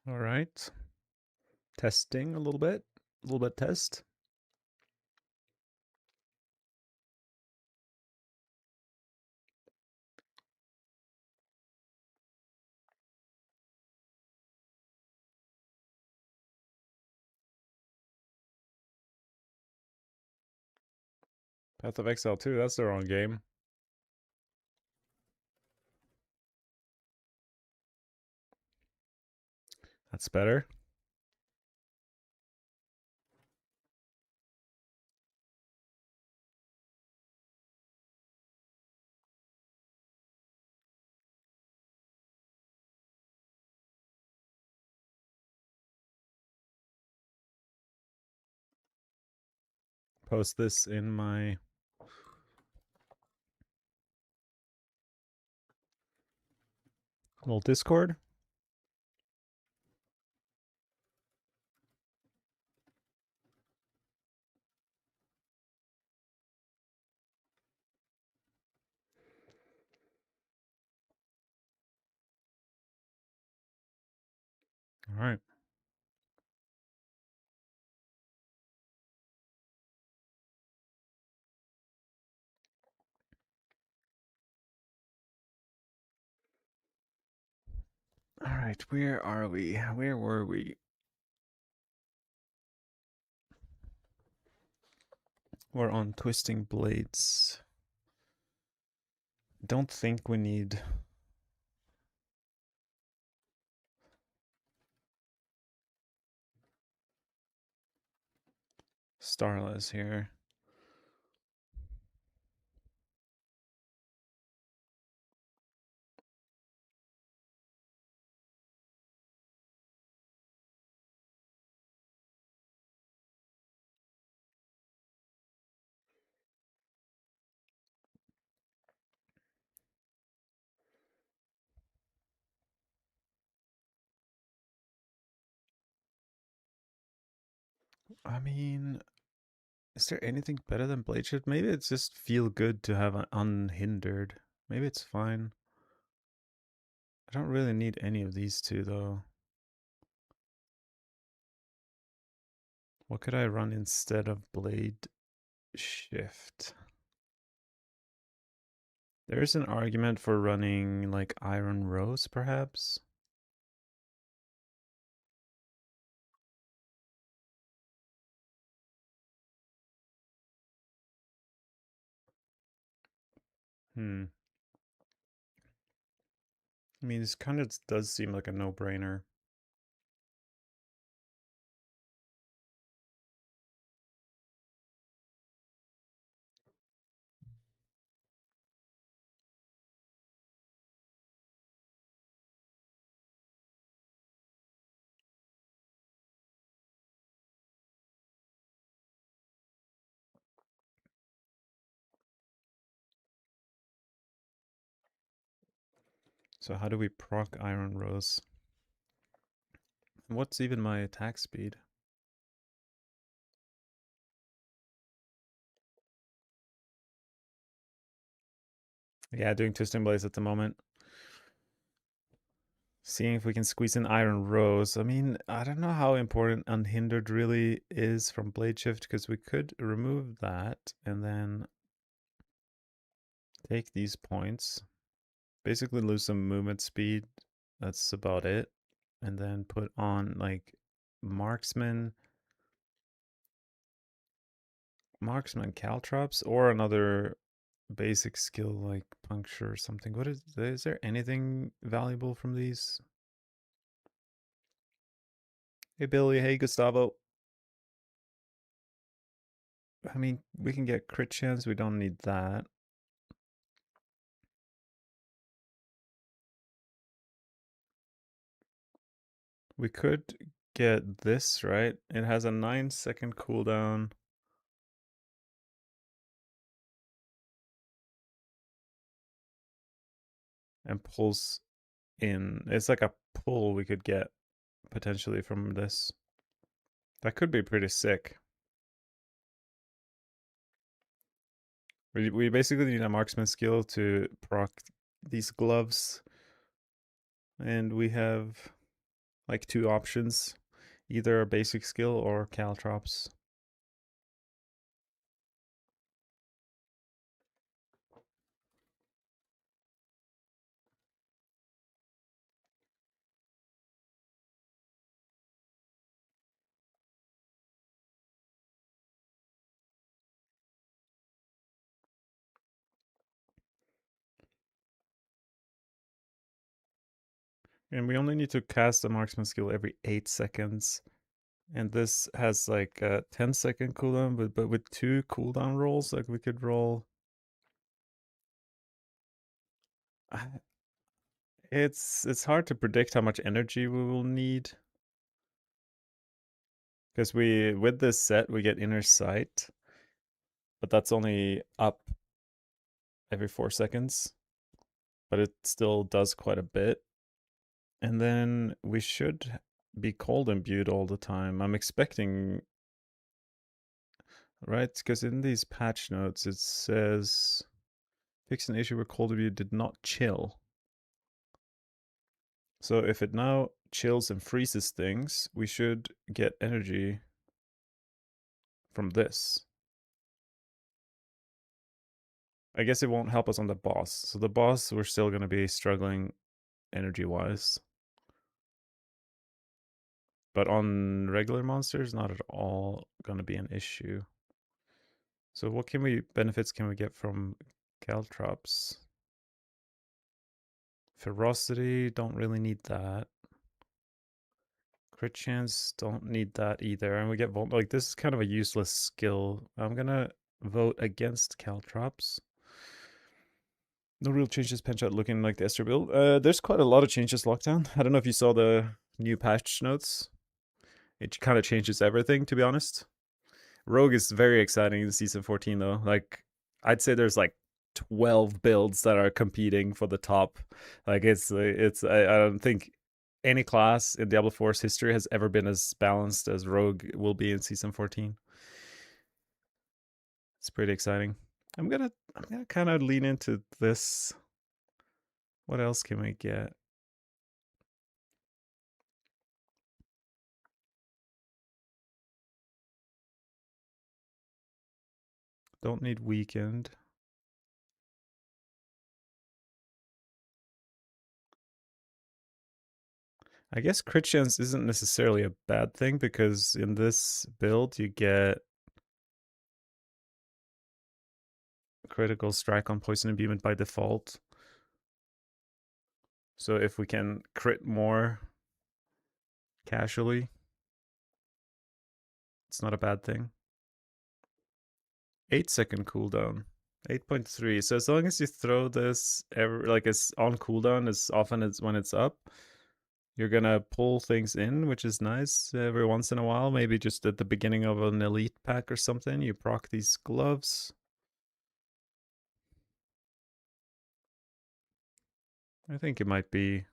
All right. Testing a little bit test. Path of Exile 2, that's the wrong game. That's better. Post this in my little Discord. All right. All right, where are we? Where were we? We're on Twisting Blades. Don't think we need Starless here. I mean, is there anything better than Blade Shift? Maybe it's just feel good to have an unhindered. Maybe it's fine. I don't really need any of these two though. What could I run instead of Blade Shift? There's an argument for running like Iron Rose, perhaps. Hmm. I mean, this kind of does seem like a no-brainer. So how do we proc Iron Rose? What's even my attack speed? Yeah, doing Twisting Blades at the moment. Seeing if we can squeeze in Iron Rose. I mean, I don't know how important Unhindered really is from Blade Shift, because we could remove that and then take these points. Basically lose some movement speed. That's about it. And then put on like Marksman Caltrops, or another basic skill like Puncture or something. What is there anything valuable from these? Hey Billy, hey Gustavo. I mean, we can get crit chance, we don't need that. We could get this, right? It has a 9-second cooldown. And pulls in. It's like a pull we could get potentially from this. That could be pretty sick. We basically need a marksman skill to proc these gloves. And we have like two options, either a basic skill or caltrops. And we only need to cast a marksman skill every 8 seconds. And this has like a 10-second cooldown, but with two cooldown rolls, like we could roll. It's hard to predict how much energy we will need because we with this set we get inner sight, but that's only up every 4 seconds, but it still does quite a bit. And then we should be cold imbued all the time. I'm expecting, right? Because in these patch notes it says fix an issue where cold imbued did not chill. So if it now chills and freezes things, we should get energy from this. I guess it won't help us on the boss. So the boss, we're still going to be struggling energy-wise. But on regular monsters, not at all going to be an issue. So what benefits can we get from caltrops? Ferocity, don't really need that. Crit chance, don't need that either. And we get like this is kind of a useless skill. I'm gonna vote against caltrops. No real changes, Penshot looking like the Esther build. There's quite a lot of changes, Lockdown. I don't know if you saw the new patch notes. It kind of changes everything, to be honest. Rogue is very exciting in season 14, though. Like, I'd say there's like 12 builds that are competing for the top. Like, I don't think any class in Diablo 4's history has ever been as balanced as Rogue will be in season 14. It's pretty exciting. I'm gonna kind of lean into this. What else can we get? Don't need weakened. I guess crit chance isn't necessarily a bad thing because in this build you get critical strike on poison imbuement by default. So if we can crit more casually, it's not a bad thing. 8-second cooldown. 8.3. So as long as you throw this like it's on cooldown as often as when it's up, you're gonna pull things in, which is nice every once in a while. Maybe just at the beginning of an elite pack or something, you proc these gloves. I think it might be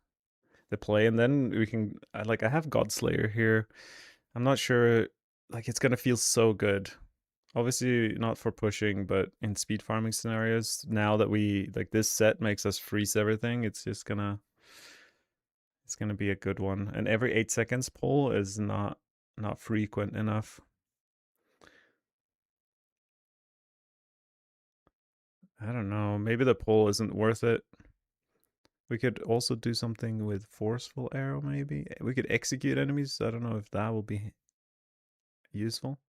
the play, and then we can like I have Godslayer here. I'm not sure, like it's gonna feel so good. Obviously not for pushing, but in speed farming scenarios, now that we like this set makes us freeze everything, it's gonna be a good one. And every 8 seconds pull is not frequent enough. I don't know. Maybe the pull isn't worth it. We could also do something with forceful arrow, maybe. We could execute enemies. I don't know if that will be useful.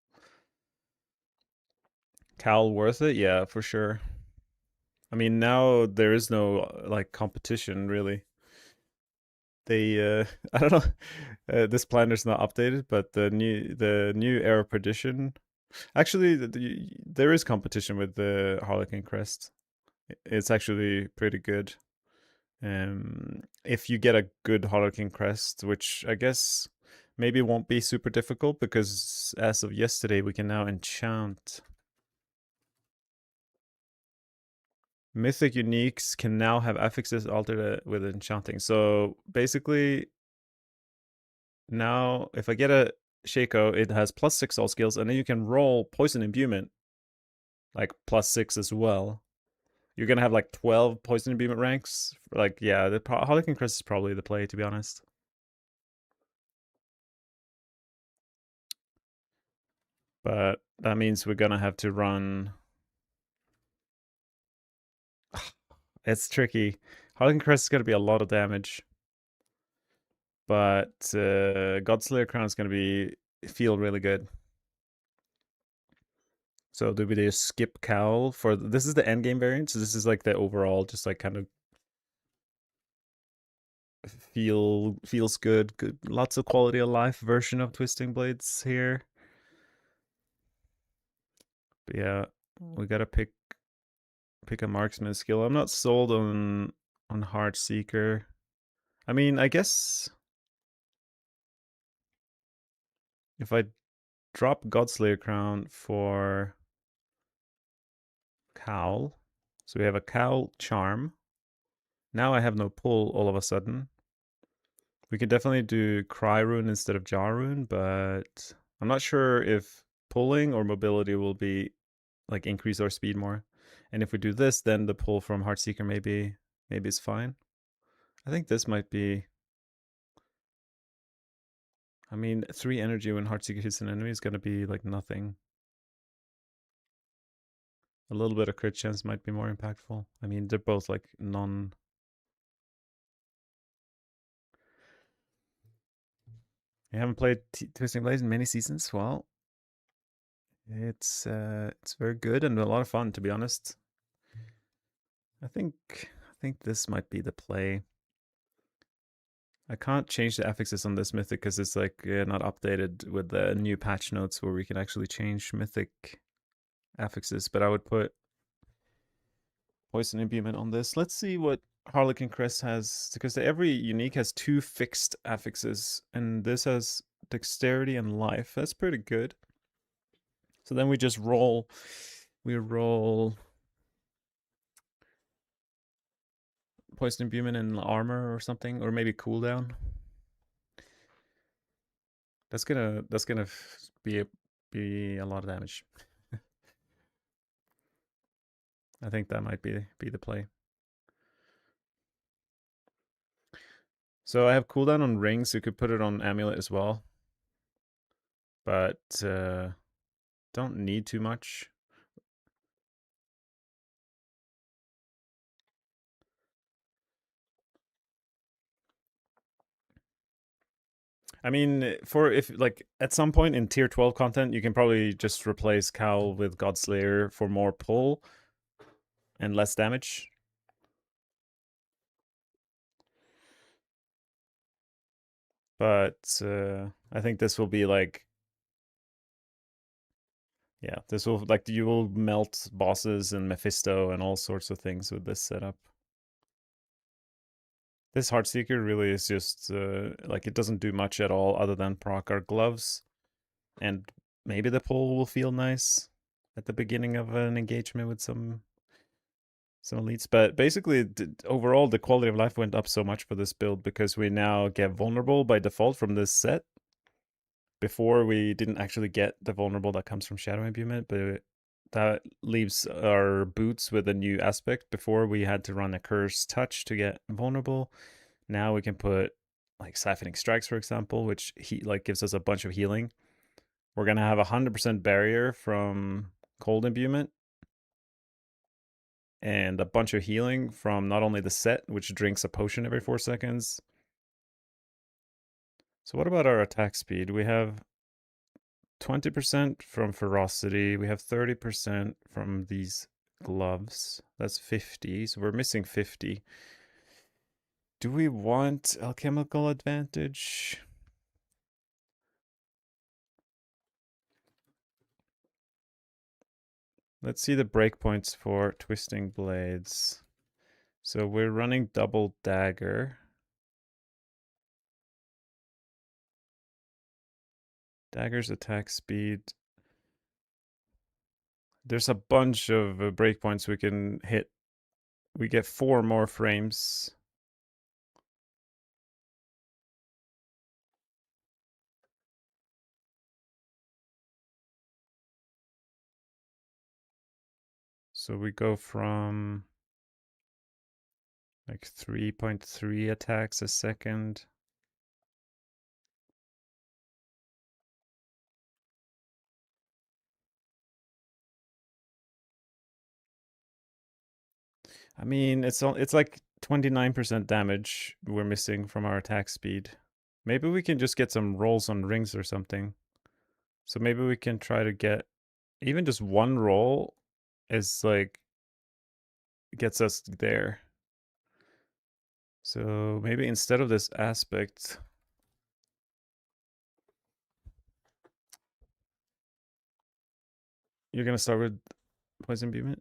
Cowl worth it? Yeah, for sure. I mean, now there is no like competition really. They I don't know. This planner's not updated, but the new era perdition. Actually, there is competition with the Harlequin crest. It's actually pretty good. If you get a good Harlequin crest, which I guess maybe won't be super difficult because as of yesterday we can now enchant. Mythic uniques can now have affixes altered with enchanting. So basically, now if I get a Shaco, it has +6 all skills, and then you can roll poison imbuement, like +6 as well. You're gonna have like 12 poison imbuement ranks. Like, yeah, the Harlequin crest is probably the play, to be honest. But that means we're gonna have to run. It's tricky. Harlequin Crest is gonna be a lot of damage, but Godslayer Crown is gonna be feel really good. So do we do skip cowl for this is the end game variant, so this is like the overall just like kind of feels good, lots of quality of life version of Twisting Blades here. But yeah, we gotta pick a marksman skill. I'm not sold on Heart Seeker. I mean, I guess if I drop Godslayer Crown for Cowl, so we have a Cowl Charm. Now I have no pull all of a sudden. We could definitely do Cry Rune instead of Jar Rune, but I'm not sure if pulling or mobility will be like increase our speed more. And if we do this, then the pull from Heartseeker maybe is fine. I think this might be. I mean, 3 energy when Heartseeker hits an enemy is gonna be like nothing. A little bit of crit chance might be more impactful. I mean, they're both like non. You haven't played Twisting Blades in many seasons. Well, it's very good and a lot of fun, to be honest. I think this might be the play. I can't change the affixes on this mythic because it's like not updated with the new patch notes where we can actually change mythic affixes. But I would put Poison Imbuement on this. Let's see what Harlequin Crest has, because every unique has 2 fixed affixes, and this has Dexterity and Life. That's pretty good. So then we just roll. We roll Poison Imbuement and Armor or something, or maybe Cooldown. That's gonna be a lot of damage. I think that might be the play. So I have cooldown on rings. So you could put it on amulet as well, but don't need too much. I mean, for if like at some point in tier 12 content, you can probably just replace Cowl with Godslayer for more pull and less damage. But I think this will be like, yeah, this will like you will melt bosses and Mephisto and all sorts of things with this setup. This Heartseeker really is just like it doesn't do much at all other than proc our gloves, and maybe the pull will feel nice at the beginning of an engagement with some elites. But basically, overall, the quality of life went up so much for this build because we now get vulnerable by default from this set. Before we didn't actually get the vulnerable that comes from Shadow Imbuement, but that leaves our boots with a new aspect. Before we had to run a Curse Touch to get vulnerable. Now we can put like Siphoning Strikes, for example, which like gives us a bunch of healing. We're gonna have 100% barrier from Cold Imbuement and a bunch of healing from not only the set, which drinks a potion every 4 seconds. So what about our attack speed? We have 20% from ferocity. We have 30% from these gloves. That's 50. So we're missing 50. Do we want alchemical advantage? Let's see the breakpoints for Twisting Blades. So we're running double dagger. Dagger's attack speed. There's a bunch of breakpoints we can hit. We get 4 more frames. So we go from like 3.3 attacks a second. I mean, it's like 29% damage we're missing from our attack speed. Maybe we can just get some rolls on rings or something. So maybe we can try to get even just one roll is like gets us there. So maybe instead of this aspect, you're gonna start with poison beam.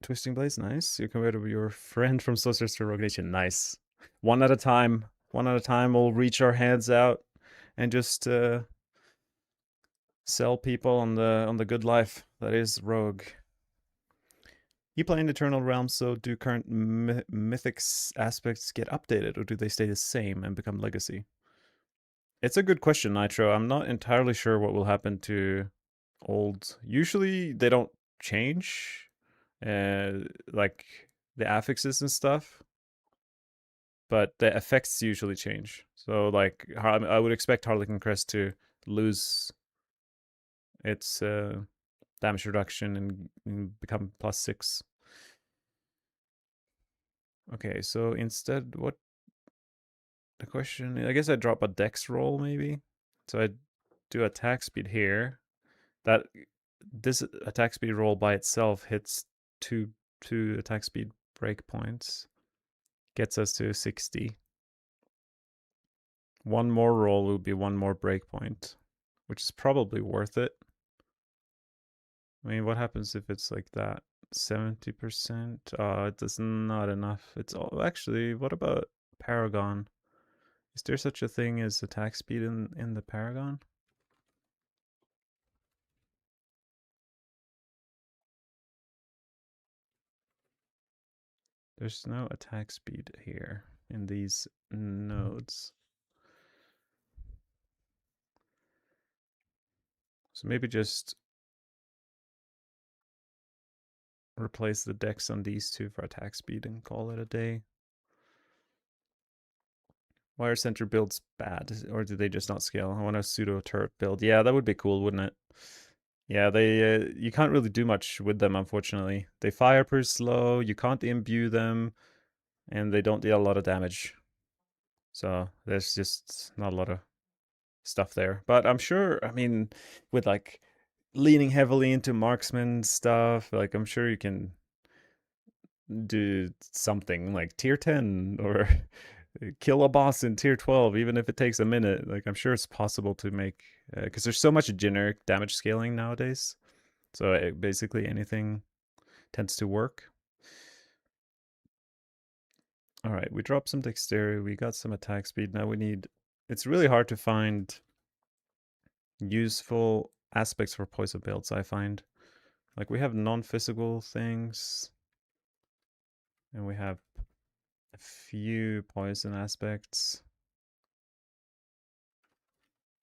Twisting blades, nice. You convert your friend from sorceress to rogue nation, nice. One at a time. One at a time. We'll reach our hands out and just sell people on the good life that is rogue. You play in Eternal Realms, so do current mythic aspects get updated, or do they stay the same and become legacy? It's a good question, Nitro. I'm not entirely sure what will happen to old. Usually they don't change, like the affixes and stuff, but the effects usually change. So like I would expect Harlequin Crest to lose its damage reduction and become +6. Okay, so instead, what the question? I guess I drop a Dex roll maybe. So I do attack speed here. That this attack speed roll by itself hits two attack speed breakpoints, gets us to 60. One more roll would be one more breakpoint, which is probably worth it. I mean, what happens if it's like that? 70%? It's not enough. It's all actually, what about Paragon? Is there such a thing as attack speed in the Paragon? There's no attack speed here in these nodes. So maybe just replace the dex on these two for attack speed and call it a day. Why are center builds bad? Or do they just not scale? I want a pseudo turret build. Yeah, that would be cool, wouldn't it? Yeah, they you can't really do much with them, unfortunately. They fire pretty slow, you can't imbue them, and they don't deal a lot of damage. So there's just not a lot of stuff there. But I'm sure, I mean, with like leaning heavily into marksman stuff, like I'm sure you can do something like tier 10 or kill a boss in tier 12 even if it takes a minute. Like I'm sure it's possible to make because there's so much generic damage scaling nowadays, so basically anything tends to work. All right, we dropped some dexterity, we got some attack speed. Now we need, it's really hard to find useful aspects for poison builds, I find. Like we have non-physical things and we have a few poison aspects,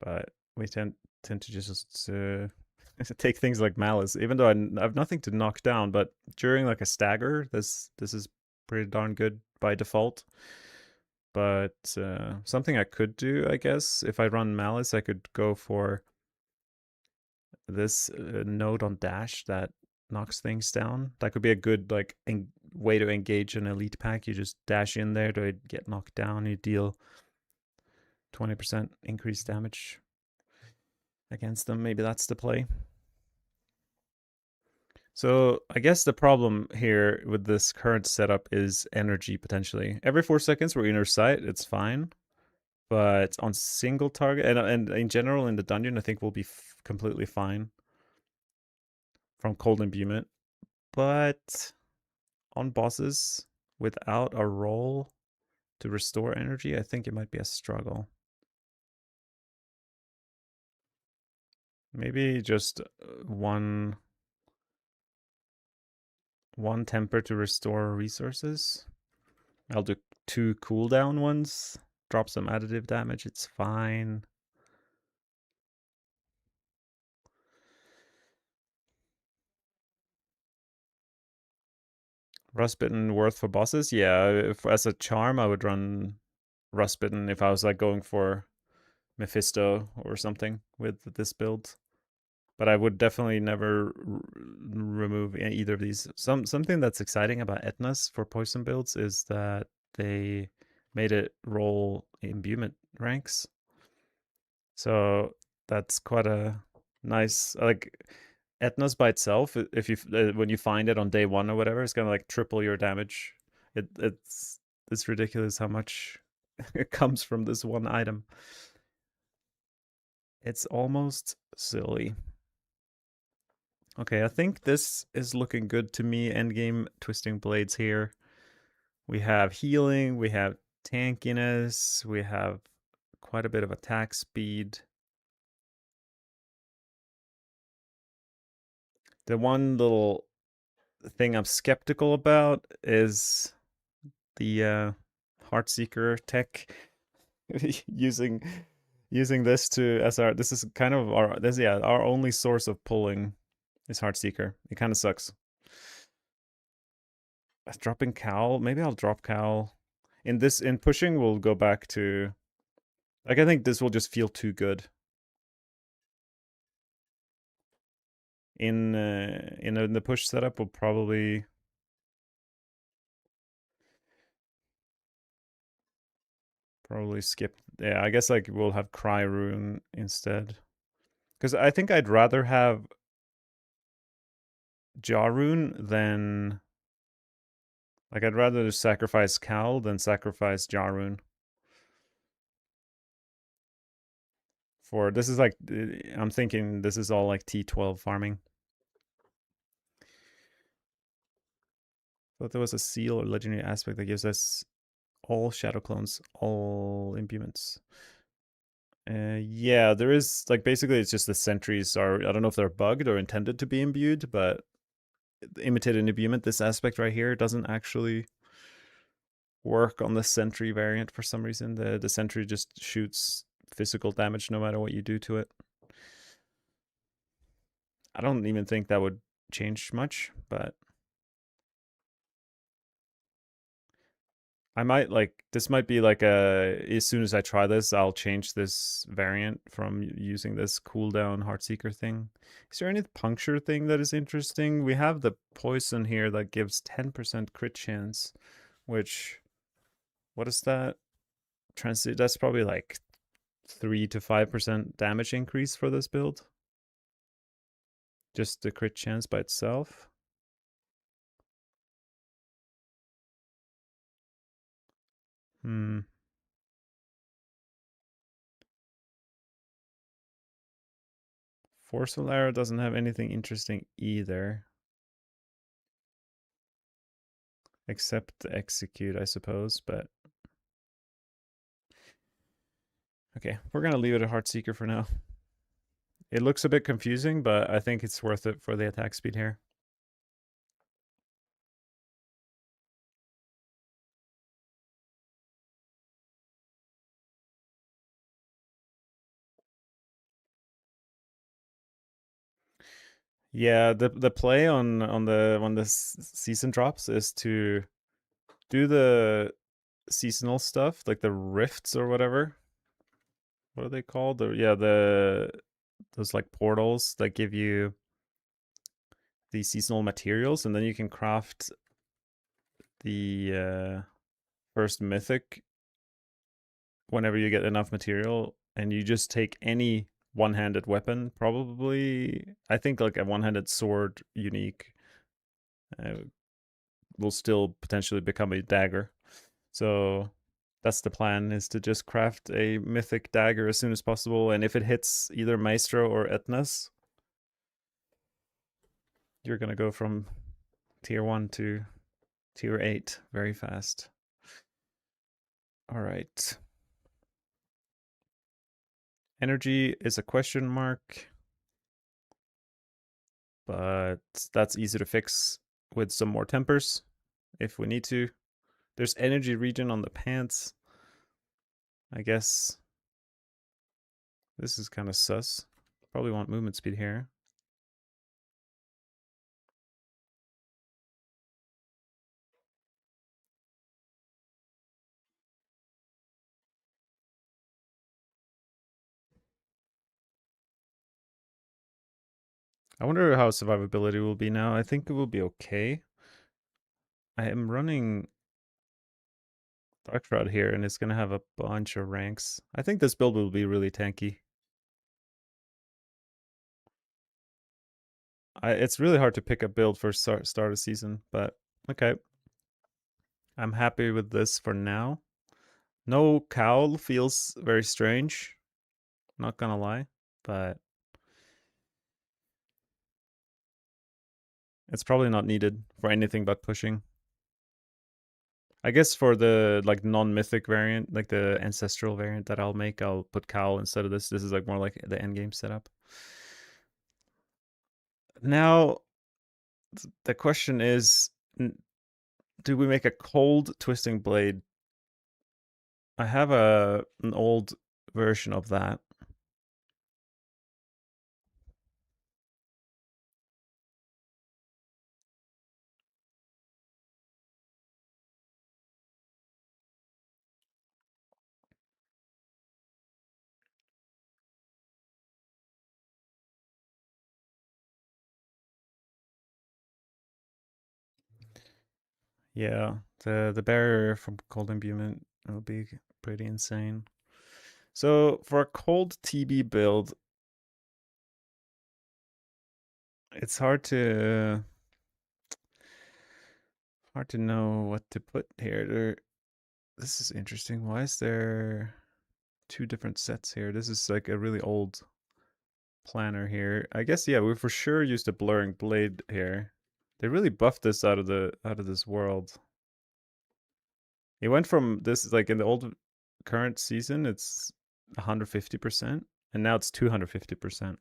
but we tend to just take things like malice, even though I have nothing to knock down. But during like a stagger, this is pretty darn good by default. But something I could do, I guess, if I run malice, I could go for this node on dash that knocks things down. That could be a good like way to engage an elite pack. You just dash in there to get knocked down. You deal 20% increased damage against them. Maybe that's the play. So I guess the problem here with this current setup is energy potentially. Every 4 seconds we're inner sight, it's fine. But on single target, and in general in the dungeon, I think we'll be completely fine from cold imbuement. But on bosses without a roll to restore energy, I think it might be a struggle. Maybe just one temper to restore resources. I'll do 2 cooldown ones. Drop some additive damage, it's fine. Rustbitten worth for bosses? Yeah, if as a charm I would run Rustbitten if I was like going for Mephisto or something with this build. But I would definitely never remove either of these. Something that's exciting about Etnas for poison builds is that they made it roll imbuement ranks. So that's quite a nice like Etnas by itself. If you when you find it on day one or whatever, it's gonna like triple your damage. It's ridiculous how much it comes from this one item. It's almost silly. Okay, I think this is looking good to me. Endgame Twisting Blades here. We have healing, we have tankiness, we have quite a bit of attack speed. The one little thing I'm skeptical about is the Heartseeker tech using this to as our this is kind of our this yeah our only source of pulling is Heartseeker. It kind of sucks. Dropping Cowl, maybe I'll drop Cowl. In pushing we'll go back to like I think this will just feel too good. In the push setup we'll probably skip. Yeah, I guess like we'll have Cry Rune instead. Because I think I'd rather have Jarun than like I'd rather sacrifice Cal than sacrifice Jarun. For this is like I'm thinking this is all like T12 farming. Thought there was a seal or legendary aspect that gives us all shadow clones, all implements. Yeah, there is like basically it's just the sentries are I don't know if they're bugged or intended to be imbued, but imitated imbuement, this aspect right here doesn't actually work on the sentry variant for some reason. The sentry just shoots physical damage no matter what you do to it. I don't even think that would change much, but I might like this might be like a as soon as I try this, I'll change this variant from using this cooldown Heartseeker thing. Is there any puncture thing that is interesting? We have the poison here that gives 10% crit chance, which what is that? Transit that's probably like 3 to 5% damage increase for this build. Just the crit chance by itself. Hmm. Forceful arrow doesn't have anything interesting either. Except execute, I suppose, but okay, we're gonna leave it at Heartseeker for now. It looks a bit confusing, but I think it's worth it for the attack speed here. Yeah, the play on the when the season drops is to do the seasonal stuff, like the rifts or whatever. What are they called? The those like portals that give you the seasonal materials, and then you can craft the first mythic whenever you get enough material, and you just take any one-handed weapon. Probably, I think like a one-handed sword unique uh, will still potentially become a dagger. So that's the plan: is to just craft a mythic dagger as soon as possible, and if it hits either Maestro or Etnas, you're gonna go from tier 1 to tier 8 very fast. All right. Energy is a question mark, but that's easy to fix with some more tempers if we need to. There's energy regen on the pants. I guess this is kind of sus. Probably want movement speed here. I wonder how survivability will be now. I think it will be okay. I am running Dark Shroud here, and it's gonna have a bunch of ranks. I think this build will be really tanky. It's really hard to pick a build for start of season, but okay. I'm happy with this for now. No cowl feels very strange, not gonna lie, but it's probably not needed for anything but pushing. I guess for the like non-mythic variant, like the ancestral variant that I'll make, I'll put cowl instead of this. This is like more like the end game setup. Now the question is, do we make a cold twisting blade? I have an old version of that. Yeah, the barrier from cold imbuement will be pretty insane. So for a cold TB build, it's hard to know what to put here. This is interesting. Why is there two different sets here? This is like a really old planner here. I guess yeah, we for sure used a blurring blade here. They really buffed this out of this world. It went from this like in the old current season, it's 150%, and now it's 250%.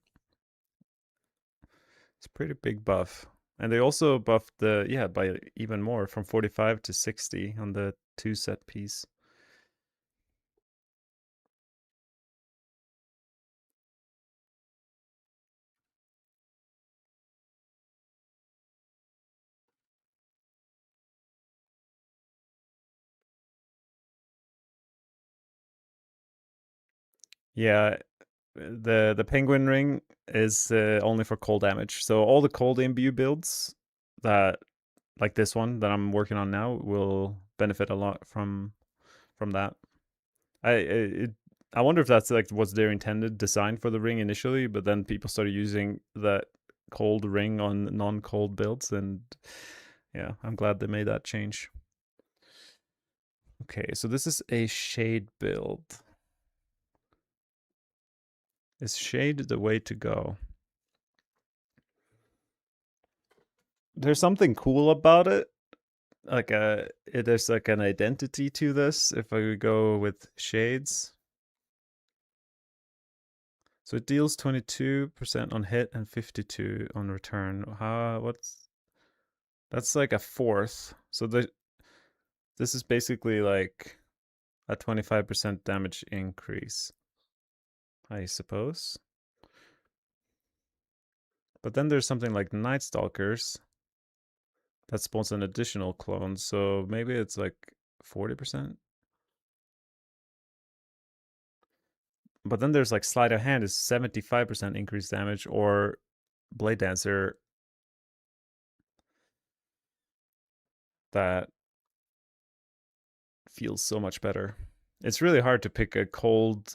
It's a pretty big buff. And they also buffed the yeah by even more from 45 to 60 on the two set piece. Yeah, the penguin ring is only for cold damage. So all the cold imbue builds that like this one that I'm working on now will benefit a lot from that. I wonder if that's like was their intended design for the ring initially, but then people started using that cold ring on non-cold builds, and yeah, I'm glad they made that change. Okay, so this is a shade build. Is shade the way to go? There's something cool about it. Like there's like an identity to this if I go with shades. So it deals 22% on hit and 52 on return. What's that's like a fourth. So this is basically like a 25% damage increase, I suppose. But then there's something like Night Stalkers that spawns an additional clone, so maybe it's like 40%. But then there's like Sleight of Hand is 75% increased damage, or Blade Dancer that feels so much better. It's really hard to pick a cold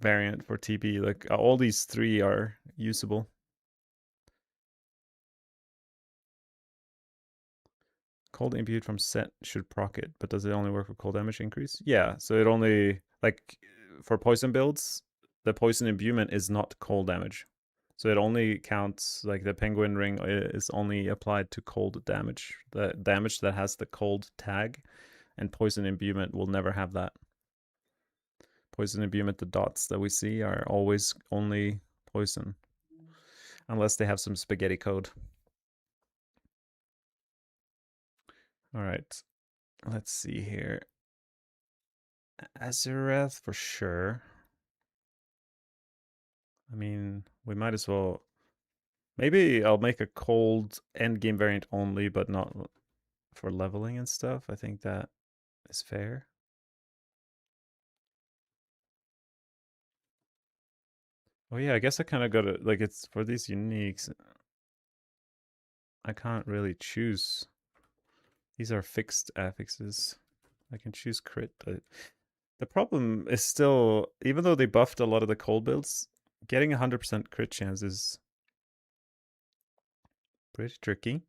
variant for TB. Like all these three are usable. Cold imbued from set should proc it, but does it only work for cold damage increase? Yeah, so it only like for poison builds, the poison imbuement is not cold damage. So it only counts like the penguin ring is only applied to cold damage. The damage that has the cold tag, and poison imbuement will never have that. Poison imbuement, the dots that we see are always only poison. Unless they have some spaghetti code. All right. Let's see here. Azareth for sure. I mean, we might as well. Maybe I'll make a cold end game variant only, but not for leveling and stuff. I think that is fair. Oh yeah, I guess I kind of got to like it's for these uniques. I can't really choose. These are fixed affixes. I can choose crit. The problem is still, even though they buffed a lot of the cold builds, getting 100% crit chance is pretty tricky.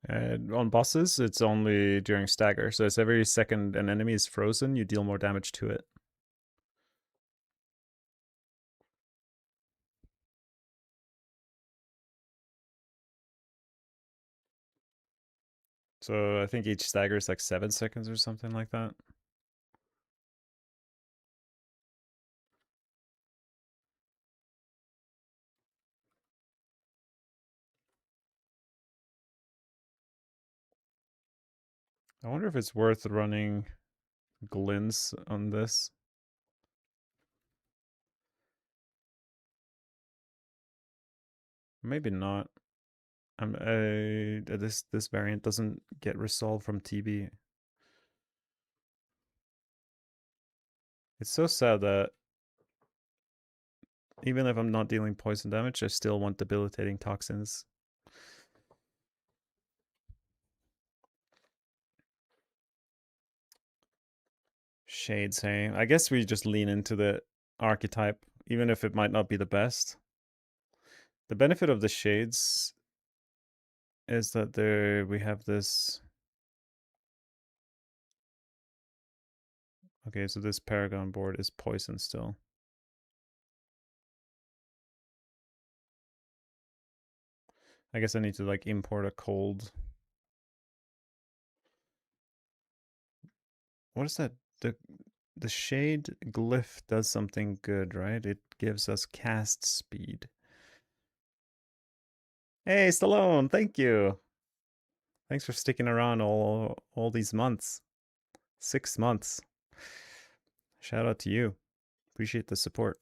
On bosses, it's only during stagger. So it's every second an enemy is frozen, you deal more damage to it. So I think each stagger is like 7 seconds or something like that. I wonder if it's worth running glints on this. Maybe not. This variant doesn't get resolved from TB. It's so sad that even if I'm not dealing poison damage, I still want debilitating toxins. Shades, hey. I guess we just lean into the archetype, even if it might not be the best. The benefit of the shades is that we have this. Okay, so this Paragon board is poison still. I guess I need to like import a cold. What is that? The shade glyph does something good, right? It gives us cast speed. Hey, Stallone, thank you. Thanks for sticking around all these months. 6 months. Shout out to you. Appreciate the support.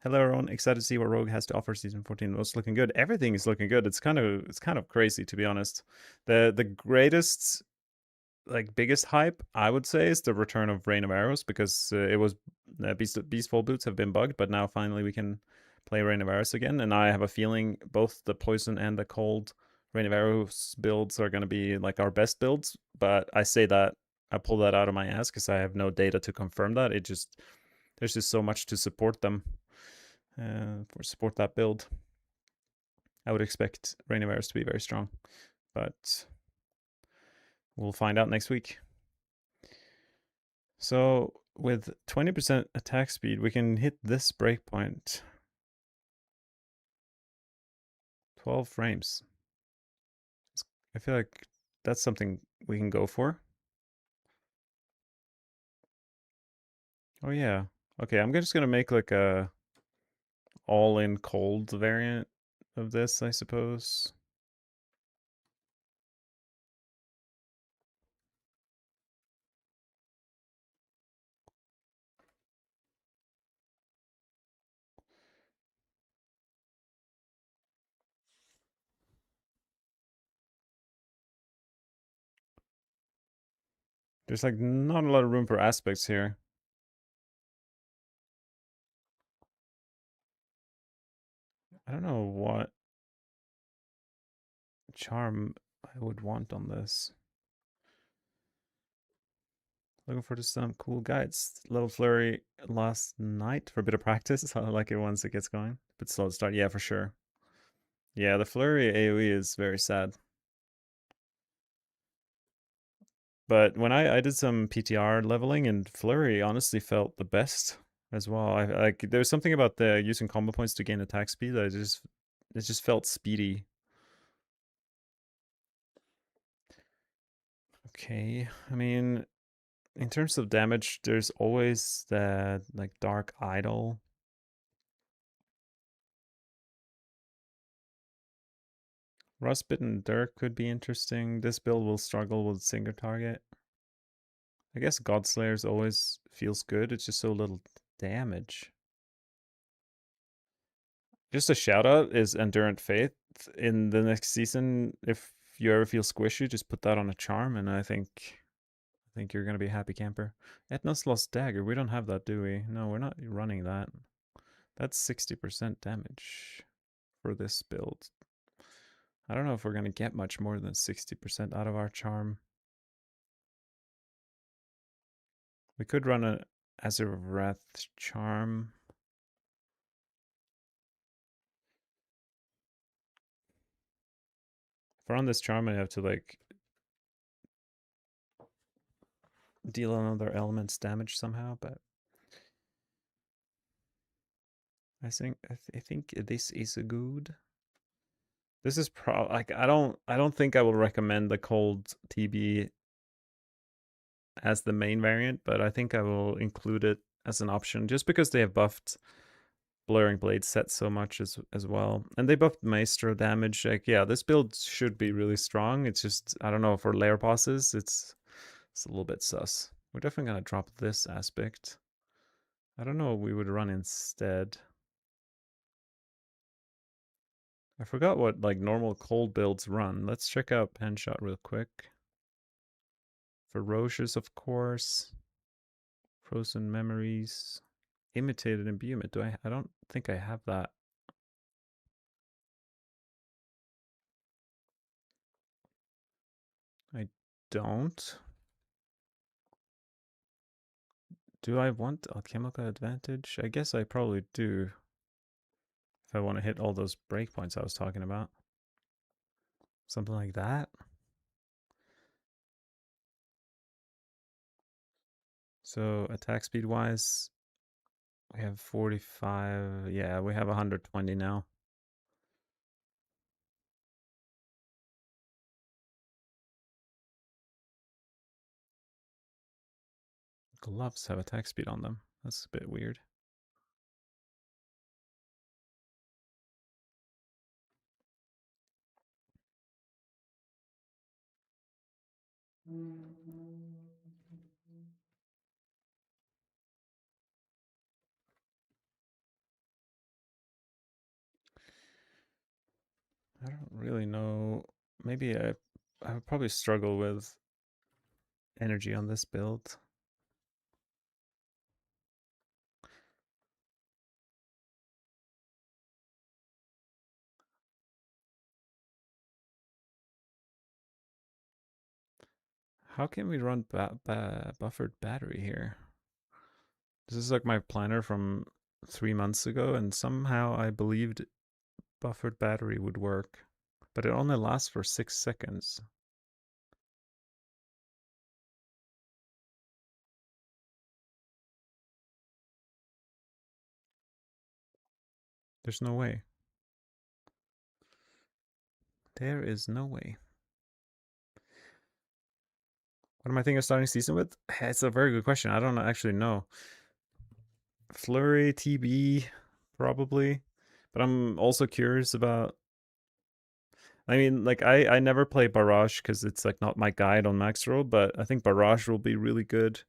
Hello everyone, excited to see what Rogue has to offer season 14. It's looking good. Everything is looking good. It's kind of crazy to be honest. The greatest like biggest hype I would say is the return of Rain of Arrows because it was Beastful Boots have been bugged, but now finally we can play Rain of Arrows again. And I have a feeling both the poison and the cold Rain of Arrows builds are going to be like our best builds. But I say that I pull that out of my ass because I have no data to confirm that. It just there's just so much to support them for support that build. I would expect Rain of Arrows to be very strong, but we'll find out next week. So with 20% attack speed, we can hit this breakpoint. 12 frames. I feel like that's something we can go for. Oh yeah. Okay, I'm just gonna make like a all-in cold variant of this, I suppose. There's like not a lot of room for aspects here. I don't know what charm I would want on this. Looking forward to some cool guides. Little flurry last night for a bit of practice. I like it once it gets going. But slow to start, yeah, for sure. Yeah, the flurry AoE is very sad. But when I did some PTR leveling, and flurry honestly felt the best as well. I like there's something about the using combo points to gain attack speed that just it just felt speedy. Okay, I mean, in terms of damage, there's always that like Dark Idol. Frostbitten Dirk could be interesting. This build will struggle with single target. I guess Godslayers always feels good. It's just so little damage. Just a shout out is Endurant Faith. In the next season, if you ever feel squishy, just put that on a charm, and I think you're gonna be a happy camper. Etna's Lost Dagger. We don't have that, do we? No, we're not running that. That's 60% damage for this build. I don't know if we're gonna get much more than 60% out of our charm. We could run a Azurath charm. If we're on this charm, I have to like deal another element's damage somehow, but I think this is a good. This is like I don't think I will recommend the cold TB as the main variant, but I think I will include it as an option just because they have buffed Blurring Blade set so much as well, and they buffed Maestro damage. Like yeah, this build should be really strong. It's just I don't know for lair bosses, it's a little bit sus. We're definitely gonna drop this aspect. I don't know what we would run instead. I forgot what like normal cold builds run. Let's check out Penshot real quick. Ferocious, of course. Frozen Memories. Imitated Imbuement. I don't think I have that. I don't. Do I want Alchemical Advantage? I guess I probably do. If I want to hit all those breakpoints I was talking about. Something like that. So attack speed wise, we have 45. Yeah, we have 120 now. Gloves have attack speed on them. That's a bit weird. I don't really know. Maybe I would probably struggle with energy on this build. How can we run buffered battery here? This is like my planner from 3 months ago, and somehow I believed buffered battery would work, but it only lasts for 6 seconds. There's no way. There is no way. What am I thinking of starting season with? It's a very good question. I don't actually know. Flurry, TB, probably. But I'm also curious about. I mean, like I never play Barrage because it's like not my guide on max roll, but I think Barrage will be really good.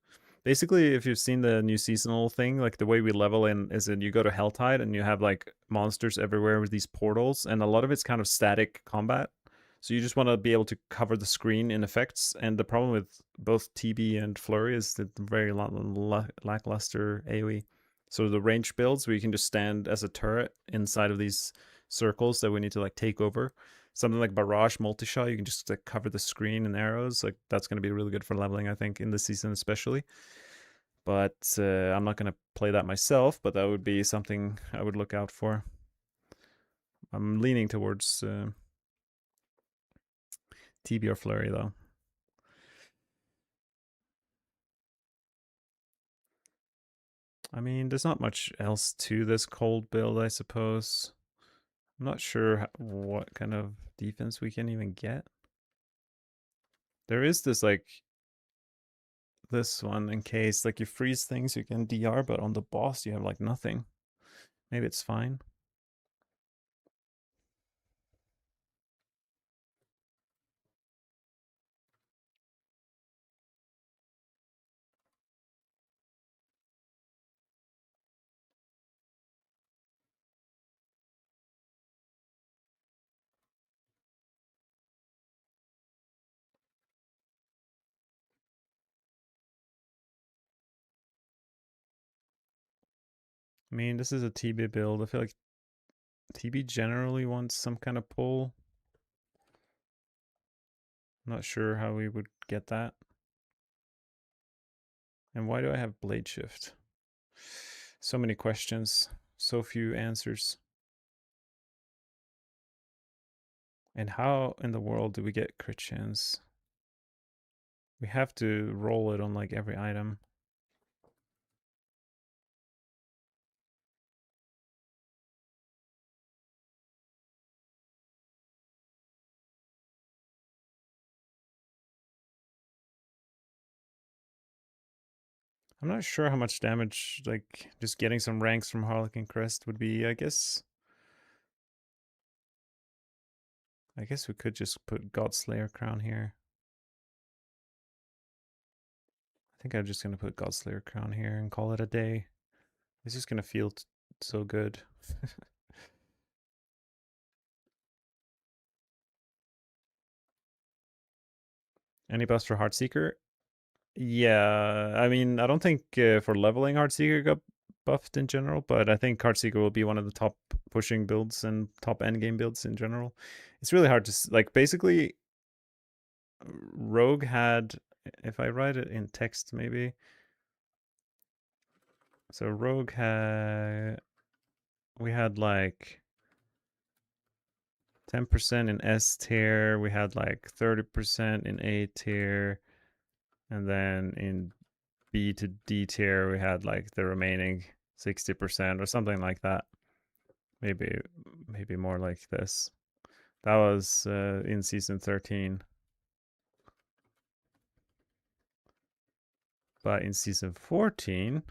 Basically, if you've seen the new seasonal thing, like the way we level in is that you go to Helltide and you have like monsters everywhere with these portals, and a lot of it's kind of static combat. So you just want to be able to cover the screen in effects. And the problem with both TB and Flurry is the very lackluster AoE. So the range builds where you can just stand as a turret inside of these circles that we need to like take over. Something like Barrage multi-shot, you can just like cover the screen and arrows. Like that's going to be really good for leveling, I think, in this season especially. But I'm not going to play that myself, but that would be something I would look out for. I'm leaning towards TB or Flurry though. I mean, there's not much else to this cold build, I suppose. I'm not sure what kind of defense we can even get. There is this like this one in case like you freeze things you can DR, but on the boss you have like nothing. Maybe it's fine. I mean, this is a TB build. I feel like TB generally wants some kind of pull. I'm not sure how we would get that. And why do I have blade shift? So many questions, so few answers. And how in the world do we get crit chance? We have to roll it on like every item. I'm not sure how much damage like just getting some ranks from Harlequin Crest would be. I guess we could just put Godslayer Crown here. I think I'm just gonna put Godslayer Crown here and call it a day. It's just gonna feel so good. Any buffs for Heartseeker? Yeah, I mean, I don't think for leveling Heartseeker got buffed in general, but I think Heartseeker will be one of the top pushing builds and top endgame builds in general. It's really hard to like. Basically, Rogue had, if I write it in text, maybe. So Rogue had, we had like 10% in S tier, we had like 30% in A tier, and then in B to D tier, we had like the remaining 60% or something like that. Maybe more like this. That was in season 13. But in season 14,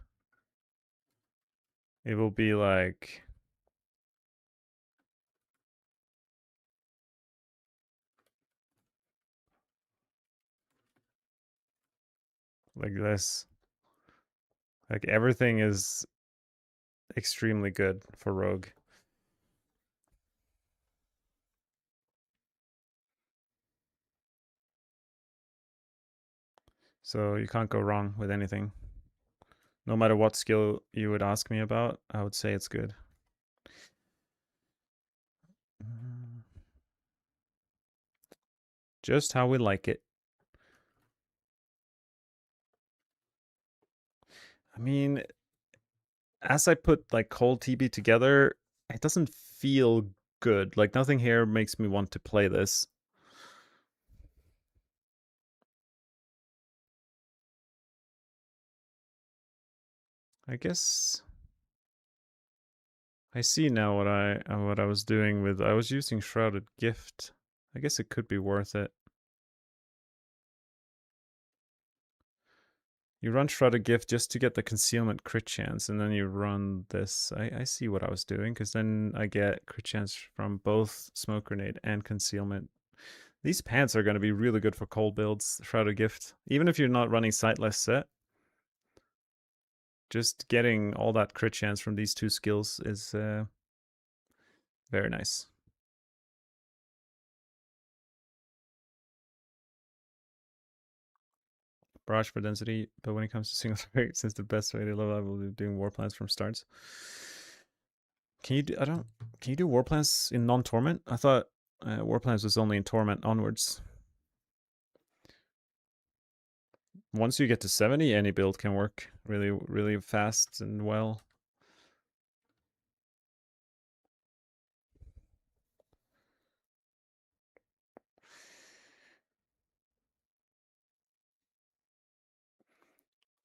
it will be like this. Like everything is extremely good for Rogue. So you can't go wrong with anything. No matter what skill you would ask me about, I would say it's good. Just how we like it. I mean, as I put like cold TB together, it doesn't feel good. Like nothing here makes me want to play this. I guess I see now what I was doing with. I was using Shrouded Gift. I guess it could be worth it. You run Shrouded Gift just to get the concealment crit chance, and then you run this. I see what I was doing, because then I get crit chance from both Smoke Grenade and concealment. These pants are going to be really good for cold builds, Shrouded Gift. Even if you're not running Sightless Set, just getting all that crit chance from these two skills is very nice. Barrage for density, but when it comes to single target, since the best way to level up will be doing war plans from starts. Can you do, I don't, can you do war plans in non-torment? I thought war plans was only in torment onwards. Once you get to 70, any build can work really, really fast and well.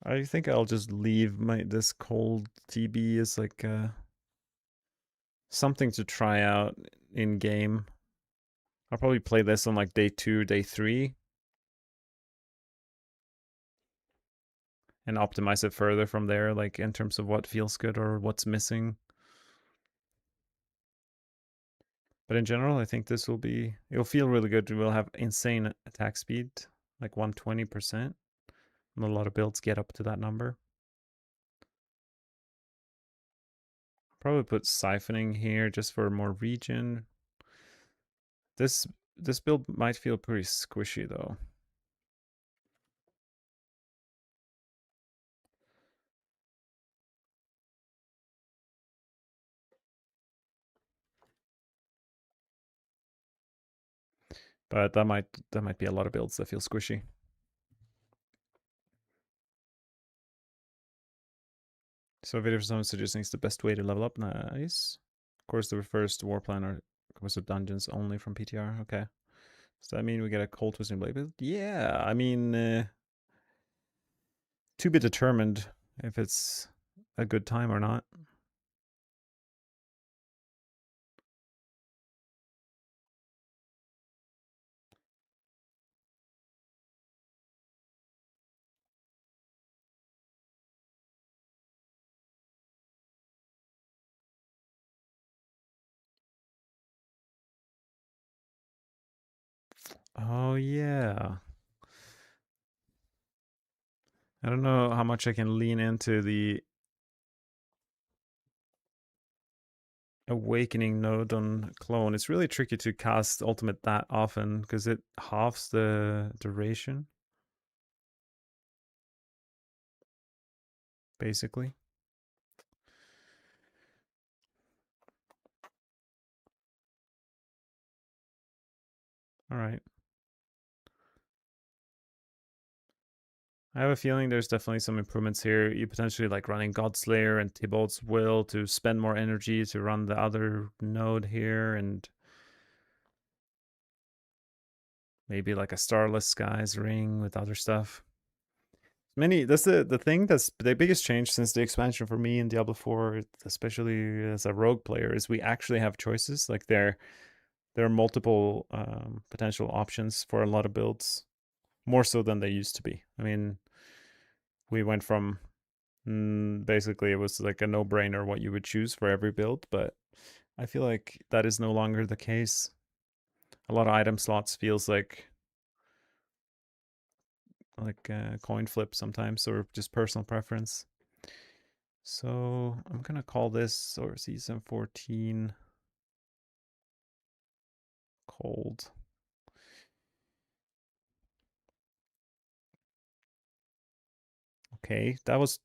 I think I'll just leave my this cold TB as like something to try out in game. I'll probably play this on like day 2, day 3, and optimize it further from there, like in terms of what feels good or what's missing. But in general, I think this will be, it'll feel really good. We'll have insane attack speed, like 120%. And a lot of builds get up to that number. Probably put siphoning here just for more regen. This this build might feel pretty squishy though. But that might be a lot of builds that feel squishy. So video for someone suggesting it's the best way to level up. Nice. Of course, the first war plan are composed of dungeons only from PTR. Okay. Does that mean we get a cold twisting blade build? Yeah, I mean, to be determined if it's a good time or not. Oh yeah. I don't know how much I can lean into the awakening node on clone. It's really tricky to cast ultimate that often because it halves the duration, basically. All right. I have a feeling there's definitely some improvements here. You potentially like running Godslayer and Tybalt's Will to spend more energy to run the other node here, and maybe like a Starless Skies ring with other stuff. That's the thing that's the biggest change since the expansion for me in Diablo 4, especially as a rogue player, is we actually have choices. Like there are multiple potential options for a lot of builds, more so than they used to be. I mean, we went from basically it was like a no-brainer what you would choose for every build, but I feel like that is no longer the case. A lot of item slots feels like a coin flip sometimes, or just personal preference. So I'm gonna call this or season 14 cold. Okay, that was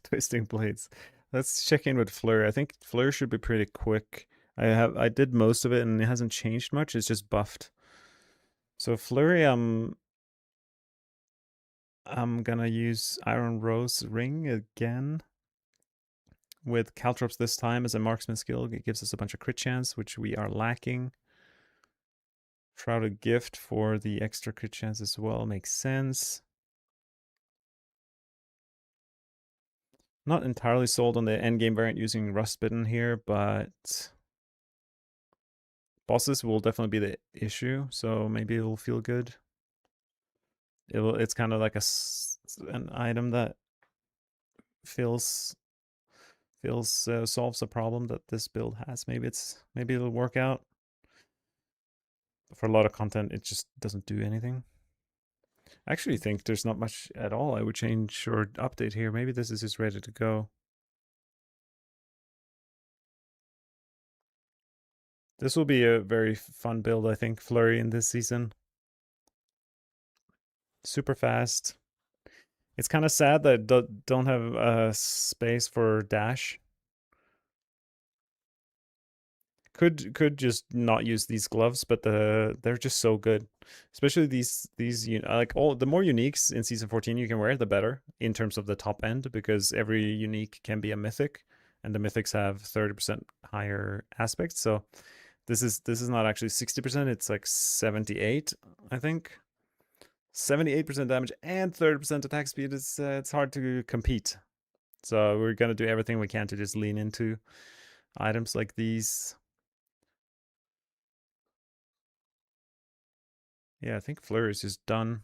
twisting blades. Let's check in with Fleur. I think Fleur should be pretty quick. I did most of it and it hasn't changed much. It's just buffed. So Flurry, I'm gonna use Iron Rose Ring again with Caltrops this time as a marksman skill. It gives us a bunch of crit chance, which we are lacking. Shrouded Gift for the extra crit chance as well makes sense. Not entirely sold on the endgame variant using Rustbitten here, but bosses will definitely be the issue, so maybe it'll feel good. It's kind of like an item that feels solves a problem that this build has. Maybe it'll work out. But for a lot of content, it just doesn't do anything. I actually think there's not much at all I would change or update here. Maybe this is just ready to go. This will be a very fun build, I think, Flurry in this season. Super fast. It's kind of sad that don't have space for dash. Could just not use these gloves, but they're just so good. Especially these like all the more uniques in season 14 you can wear, the better in terms of the top end, because every unique can be a mythic, and the mythics have 30% higher aspects. So this is not actually 60%, it's like 78, I think. 78% damage and 30% attack speed it's hard to compete. So we're gonna do everything we can to just lean into items like these. Yeah, I think Fleur is just done.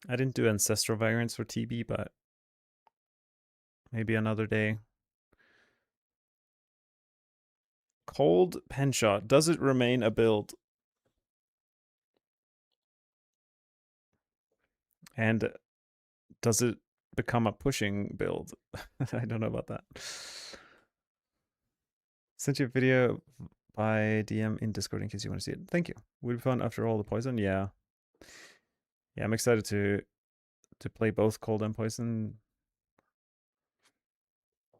I didn't do ancestral variants for TB, but maybe another day. Cold Penshot. Does it remain a build? And does it become a pushing build? I don't know about that. Sent you a video by DM in Discord in case you want to see it. Thank you. Would be fun after all the poison. Yeah. Yeah, I'm excited to play both cold and poison.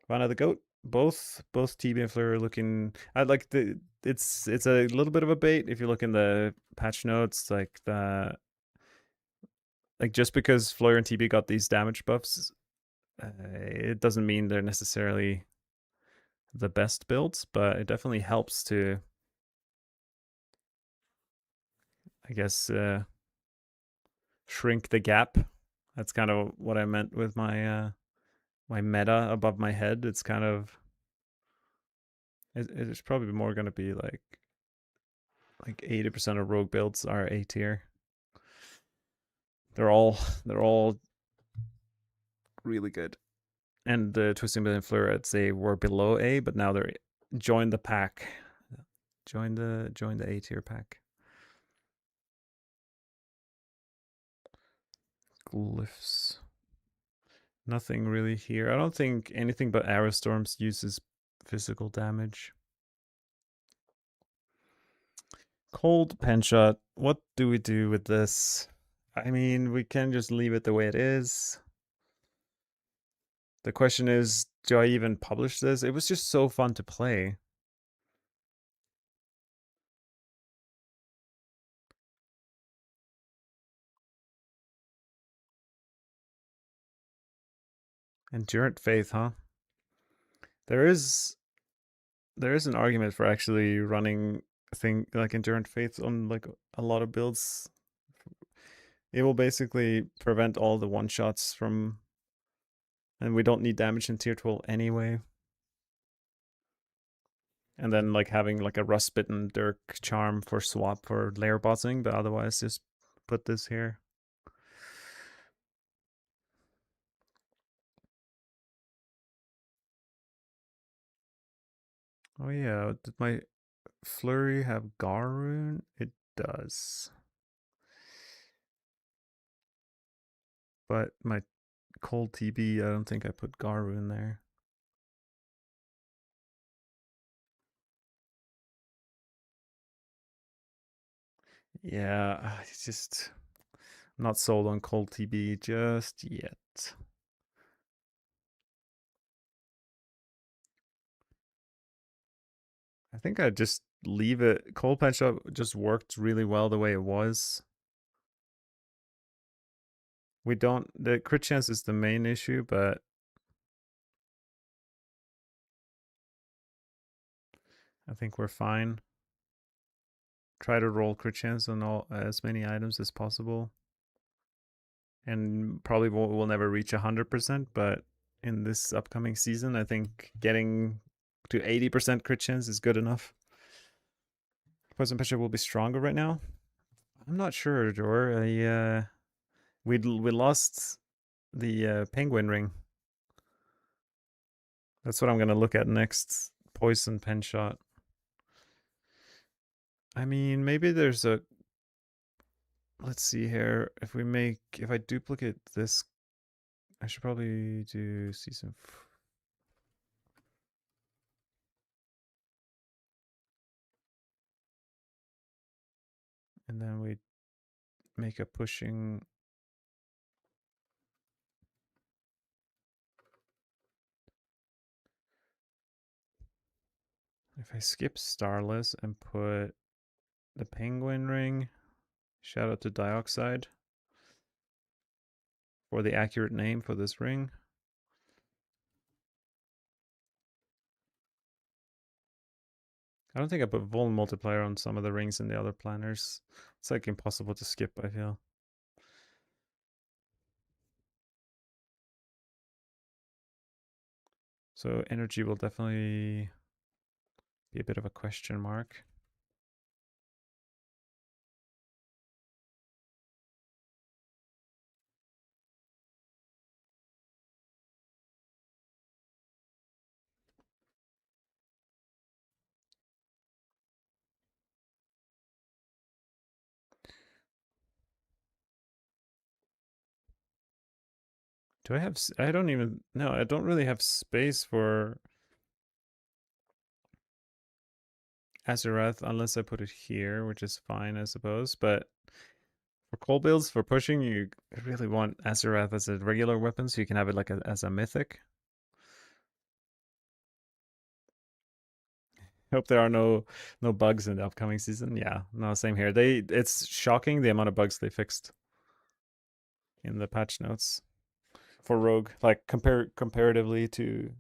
Vana the goat. Both TB and Fleur are looking. I like the. It's a little bit of a bait if you look in the patch notes, like just because Fleur and TB got these damage buffs, it doesn't mean they're necessarily the best builds, but it definitely helps to, I guess, shrink the gap. That's kind of what I meant with my meta above my head. It's kind of it's probably more going to be like 80% of rogue builds are A tier. They're all really good. And the Twisting Blade and Fleur, I'd say, were below A, but now they're join the pack. Join the A tier pack. Glyphs. Nothing really here. I don't think anything but Arrow Storms uses physical damage. Cold Penshot. What do we do with this? I mean, we can just leave it the way it is. The question is, do I even publish this? It was just so fun to play. Endurant Faith, huh? There is an argument for actually running a thing like Endurant Faith on like a lot of builds. It will basically prevent all the one shots from, and we don't need damage in tier 12 anyway. And then like having like a Rust Bitten Dirk charm for swap for layer bossing, but otherwise just put this here. Oh yeah, did my Flurry have Garrune? It does. But my Cold TB, I don't think I put Garrune there. Yeah, it's just not sold on Cold TB just yet. I think I'd just leave it. Cold Punch Up just worked really well the way it was. We don't, the crit chance is the main issue, but I think we're fine. Try to roll crit chance on all as many items as possible. And probably will never reach 100%, but in this upcoming season, I think getting to 80% crit chance is good enough. Poison Pressure will be stronger right now. I'm not sure, Jor. We lost the penguin ring. That's what I'm gonna look at next. Poison pen shot. I mean, maybe there's a. Let's see here. If I duplicate this, I should probably do season. And then we make a pushing. If I skip Starless and put the penguin ring, shout out to Dioxide for the accurate name for this ring. I don't think I put Vol multiplier on some of the rings in the other planners. It's like impossible to skip, I feel. So energy will definitely be a bit of a question mark. Do I have? I don't even. No, I don't really have space for Azarath unless I put it here, which is fine, I suppose. But for cold builds, for pushing, you really want Azarath as a regular weapon, so you can have it like as a mythic. Hope there are no bugs in the upcoming season. Yeah, no, same here. It's shocking the amount of bugs they fixed in the patch notes for Rogue. Like comparatively to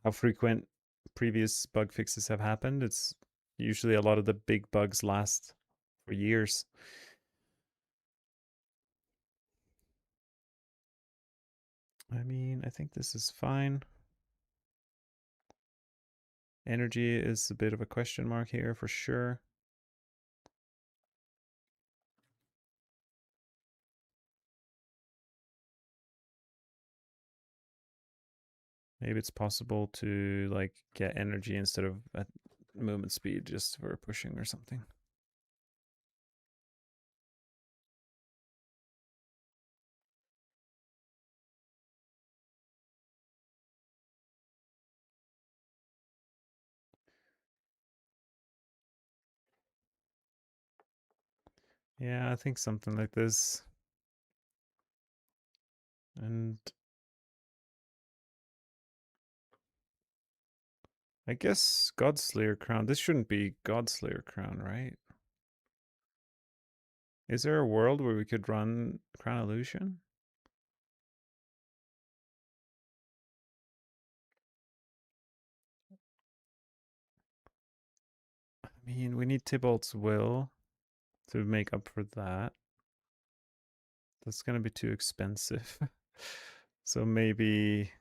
how frequent previous bug fixes have happened, it's usually a lot of the big bugs last for years. I mean, I think this is fine. Energy is a bit of a question mark here for sure. Maybe it's possible to like get energy instead of at movement speed just for pushing or something. Yeah, I think something like this. And I guess Godslayer Crown. This shouldn't be Godslayer Crown, right? Is there a world where we could run Crown Illusion? I mean, we need Tybalt's Will to make up for that. That's gonna be too expensive. So maybe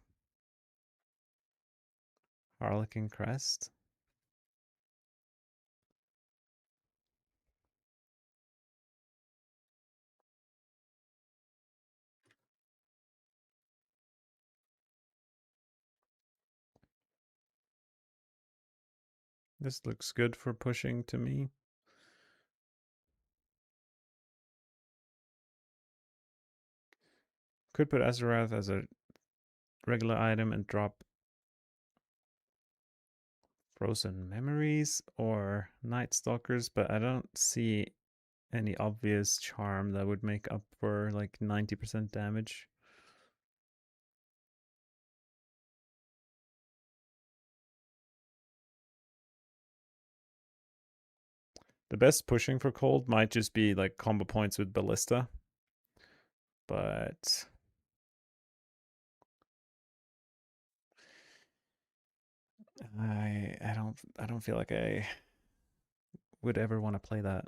Harlequin Crest. This looks good for pushing to me. Could put Azarath as a regular item and drop Frozen Memories or Night Stalkers, but I don't see any obvious charm that would make up for like 90% damage. The best pushing for cold might just be like combo points with Ballista, but I don't feel like I would ever want to play that.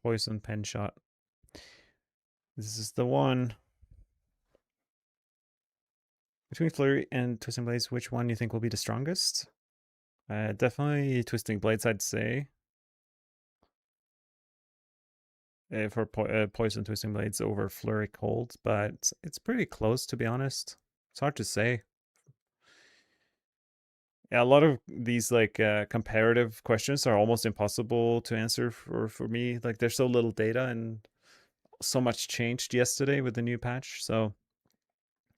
Poison pen shot. This is the one. Between Flurry and Twisting Blades, which one you think will be the strongest? Definitely Twisting Blades, I'd say. For Poison Twisting Blades over Flurry Cold, but it's pretty close to be honest. It's hard to say. Yeah, a lot of these like comparative questions are almost impossible to answer for me. Like there's so little data and so much changed yesterday with the new patch. So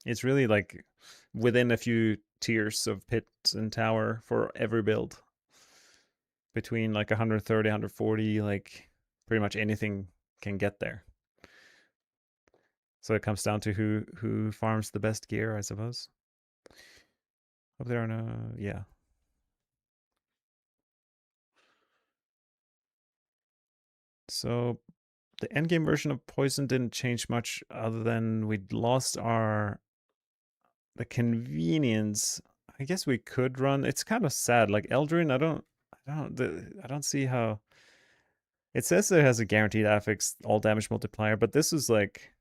it's really like within a few tiers of pit and tower for every build. Between like 130, 140, like pretty much anything can get there. So it comes down to who farms the best gear, I suppose. Hope there are no, yeah. So the endgame version of Poison didn't change much other than we'd lost the convenience. I guess we could run. It's kind of sad. Like Eldrin, I don't see how. It says it has a guaranteed affix all damage multiplier, but this is like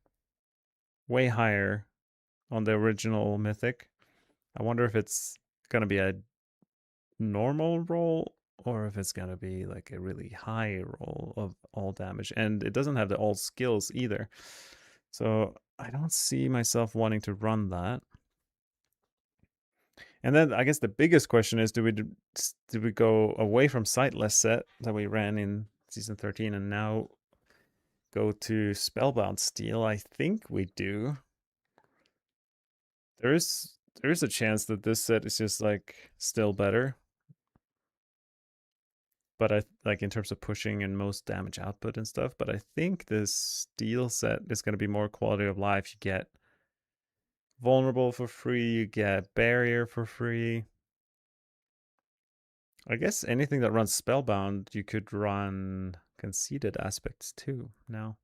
way higher on the original Mythic. I wonder if it's gonna be a normal roll or if it's gonna be like a really high roll of all damage. And it doesn't have the all skills either. So I don't see myself wanting to run that. And then I guess the biggest question is, do we go away from Sightless set that we ran in season 13 and now go to Spellbound Steel? I think we do. There is a chance that this set is just like still better, but I like in terms of pushing and most damage output and stuff. But I think this Steel set is going to be more quality of life. You get Vulnerable for free, you get Barrier for free. I guess anything that runs Spellbound, you could run Conceited Aspects too now.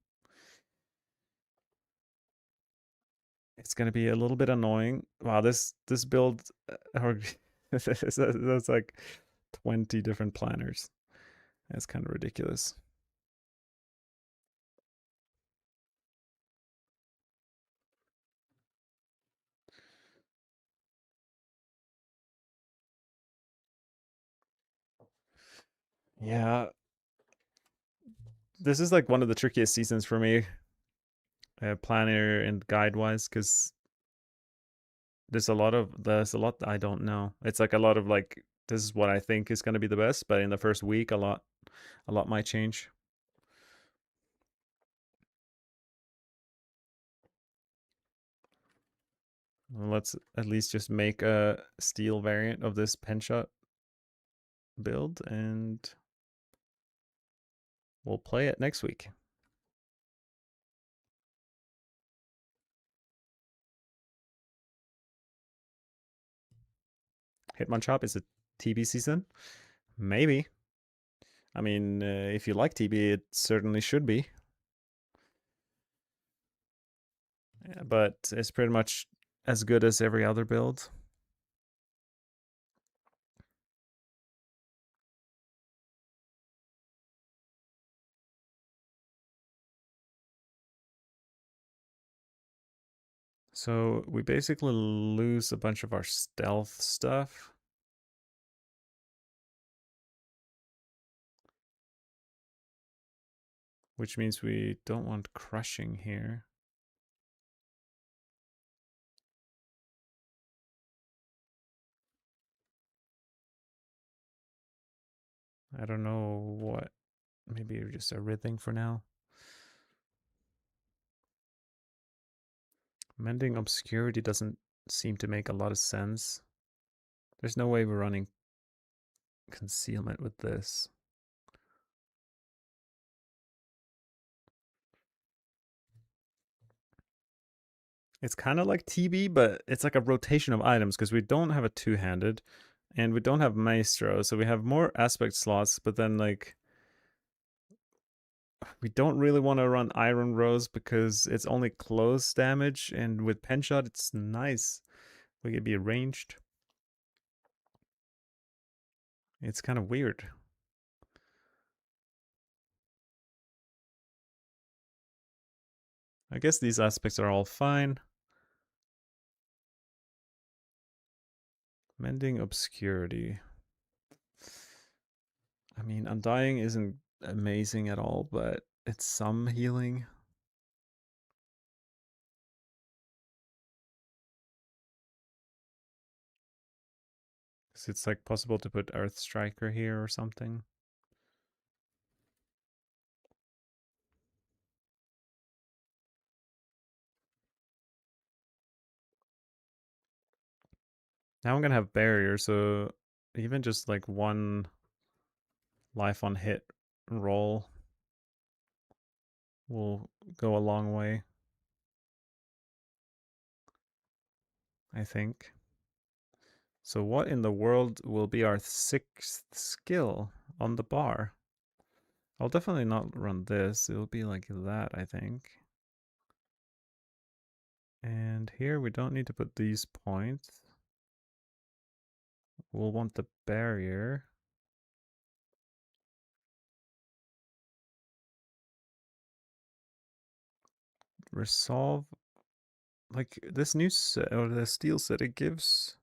It's going to be a little bit annoying. Wow, this build, that's like 20 different planners. That's kind of ridiculous. Yeah, this is like one of the trickiest seasons for me, planner and guide wise, because there's a lot I don't know. It's like a lot of like this is what I think is going to be the best, but in the first week, a lot might change. Well, let's at least just make a steel variant of this pen shot build, and we'll play it next week. Hitmonchan is a TB season? Maybe. I mean, if you like TB, it certainly should be. Yeah, but it's pretty much as good as every other build. So we basically lose a bunch of our stealth stuff. Which means we don't want crushing here. I don't know what. Maybe just everything for now. Mending Obscurity doesn't seem to make a lot of sense. There's no way we're running concealment with this. It's kind of like TB, but it's like a rotation of items because we don't have a two-handed and we don't have Maestro. So we have more aspect slots, but then like we don't really want to run Iron Rose because it's only close damage, and with Pen Shot, it's nice. We could be ranged. It's kind of weird. I guess these aspects are all fine. Mending Obscurity. I mean, Undying isn't amazing at all, but it's some healing. So it's like possible to put Earth Striker here or something. Now I'm gonna have Barrier, so even just like one life on hit roll will go a long way, I think. So what in the world will be our 6th skill on the bar? I'll definitely not run this. It'll be like that, I think. And here we don't need to put these points. We'll want the barrier. Resolve like this new set or the steel set, it gives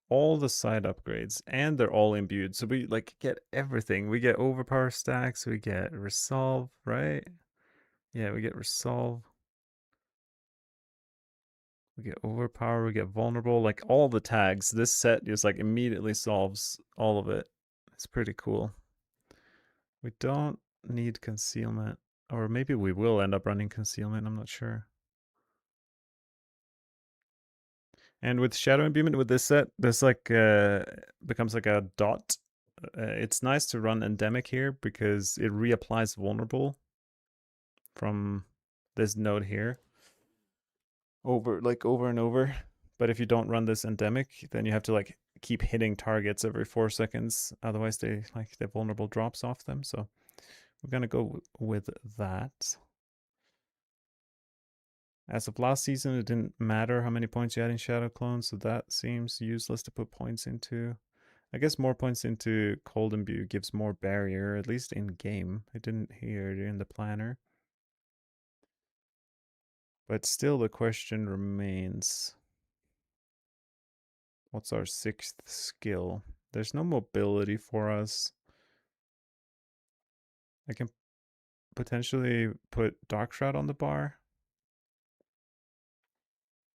all the side upgrades and they're all imbued. So we like get everything. We get overpower stacks, we get resolve, right? Yeah, we get resolve. We get overpower, we get vulnerable, like all the tags. This set just like immediately solves all of it. It's pretty cool. We don't need concealment. Or maybe we will end up running concealment, I'm not sure. And with Shadow Imbuement with this set, there's like becomes like a dot. It's nice to run endemic here because it reapplies vulnerable from this node here over and over. But if you don't run this endemic, then you have to like keep hitting targets every 4 seconds. Otherwise, they like the vulnerable drops off them. So we're gonna go with that. As of last season, it didn't matter how many points you had in Shadow Clone, so that seems useless to put points into. I guess more points into Cold Imbue gives more barrier, at least in game. I didn't hear it in the planner. But still, the question remains, what's our 6th skill? There's no mobility for us. I can potentially put Dark Shroud on the bar.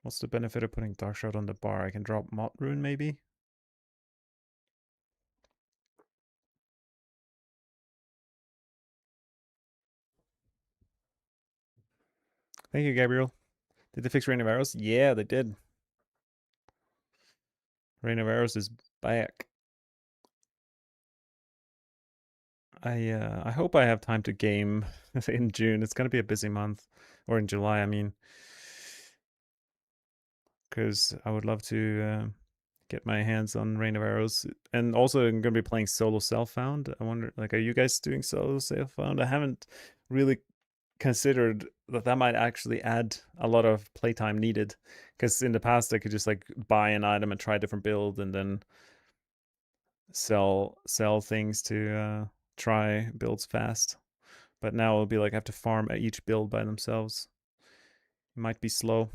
What's the benefit of putting Dark Shroud on the bar? I can drop Mott Rune maybe? Thank you, Gabriel. Did they fix Rain of Arrows? Yeah, they did. Rain of Arrows is back. I hope I have time to game in June. It's gonna be a busy month, or in July, I mean, because I would love to get my hands on Rain of Arrows, and also I'm gonna be playing solo Self-Found. I wonder, like, are you guys doing solo Self-Found? I haven't really considered that might actually add a lot of playtime needed, because in the past I could just like buy an item and try a different build, and then sell things to try builds fast. But now it'll be like I have to farm each build by themselves. It might be slow.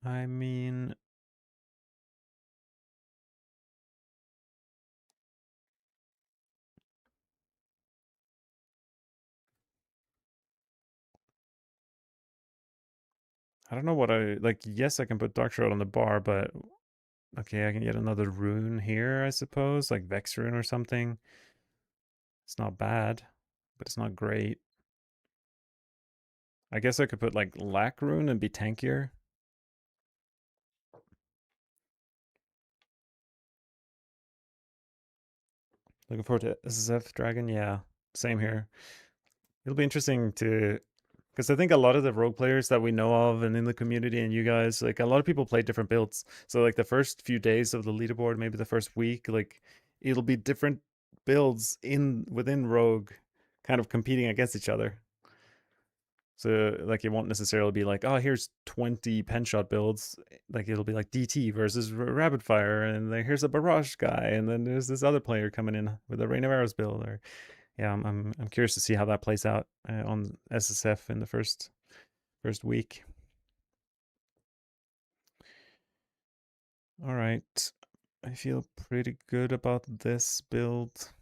I mean, I don't know what I like. Yes, I can put Dark Shroud on the bar, but okay, I can get another rune here, I suppose, like Vex rune or something. It's not bad, but it's not great. I guess I could put like Lack rune and be tankier. Looking forward to SSF Dragon. Yeah, same here. It'll be interesting to, because I think a lot of the rogue players that we know of and in the community and you guys, like a lot of people play different builds. So like the first few days of the leaderboard, maybe the first week, like it'll be different builds in within rogue kind of competing against each other. So like it won't necessarily be like, oh, here's 20 pen shot builds. Like it'll be like DT versus rapid fire, and then here's a barrage guy, and then there's this other player coming in with a rain of arrows build. Or yeah, I'm curious to see how that plays out on SSF in the first week. All right, I feel pretty good about this build.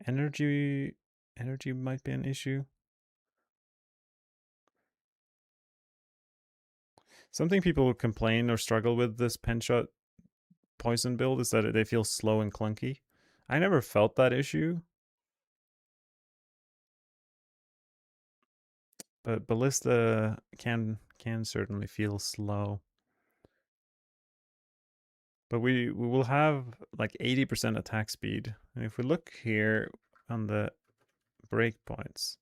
Energy, energy might be an issue. Something people complain or struggle with this pen shot poison build is that they feel slow and clunky. I never felt that issue, but ballista can certainly feel slow. But we will have like 80% attack speed. And if we look here on the breakpoints,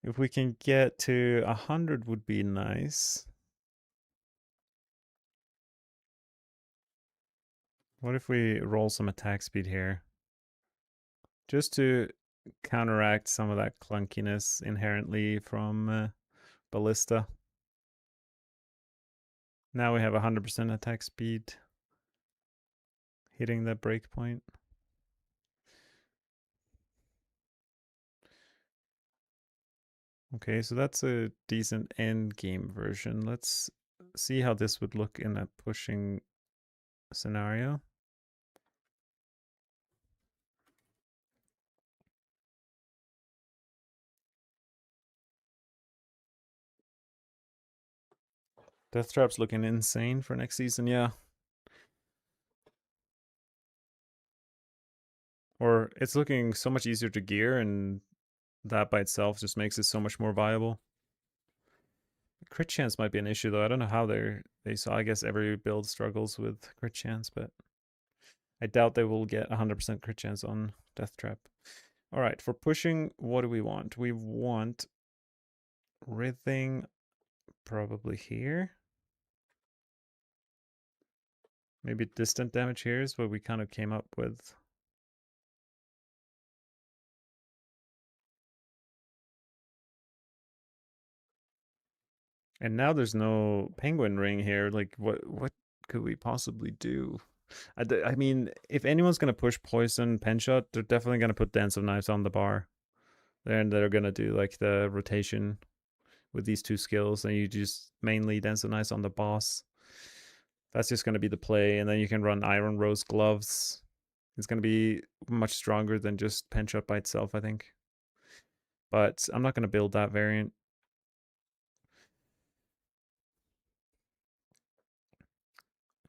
if we can get to 100 would be nice. What if we roll some attack speed here? Just to counteract some of that clunkiness inherently from ballista. Now we have 100% attack speed. hitting the breakpoint. Okay, so that's a decent end game version. Let's see how this would look in a pushing scenario. Death Trap's looking insane for next season, yeah. Or it's looking so much easier to gear, and that by itself just makes it so much more viable. Crit chance might be an issue though. I don't know how they saw. I guess every build struggles with crit chance, but I doubt they will get 100% crit chance on Death Trap. All right, for pushing, what do we want? We want Writhing probably here. Maybe distant damage here is what we kind of came up with. And now there's no penguin ring here. Like, what could we possibly do? I mean, if anyone's gonna push poison pen shot, they're definitely gonna put Dance of Knives on the bar. Then they're gonna do like the rotation with these two skills, and you just mainly Dance of Knives on the boss. That's just gonna be the play, and then you can run Iron Rose gloves. It's gonna be much stronger than just pen shot by itself, I think. But I'm not gonna build that variant.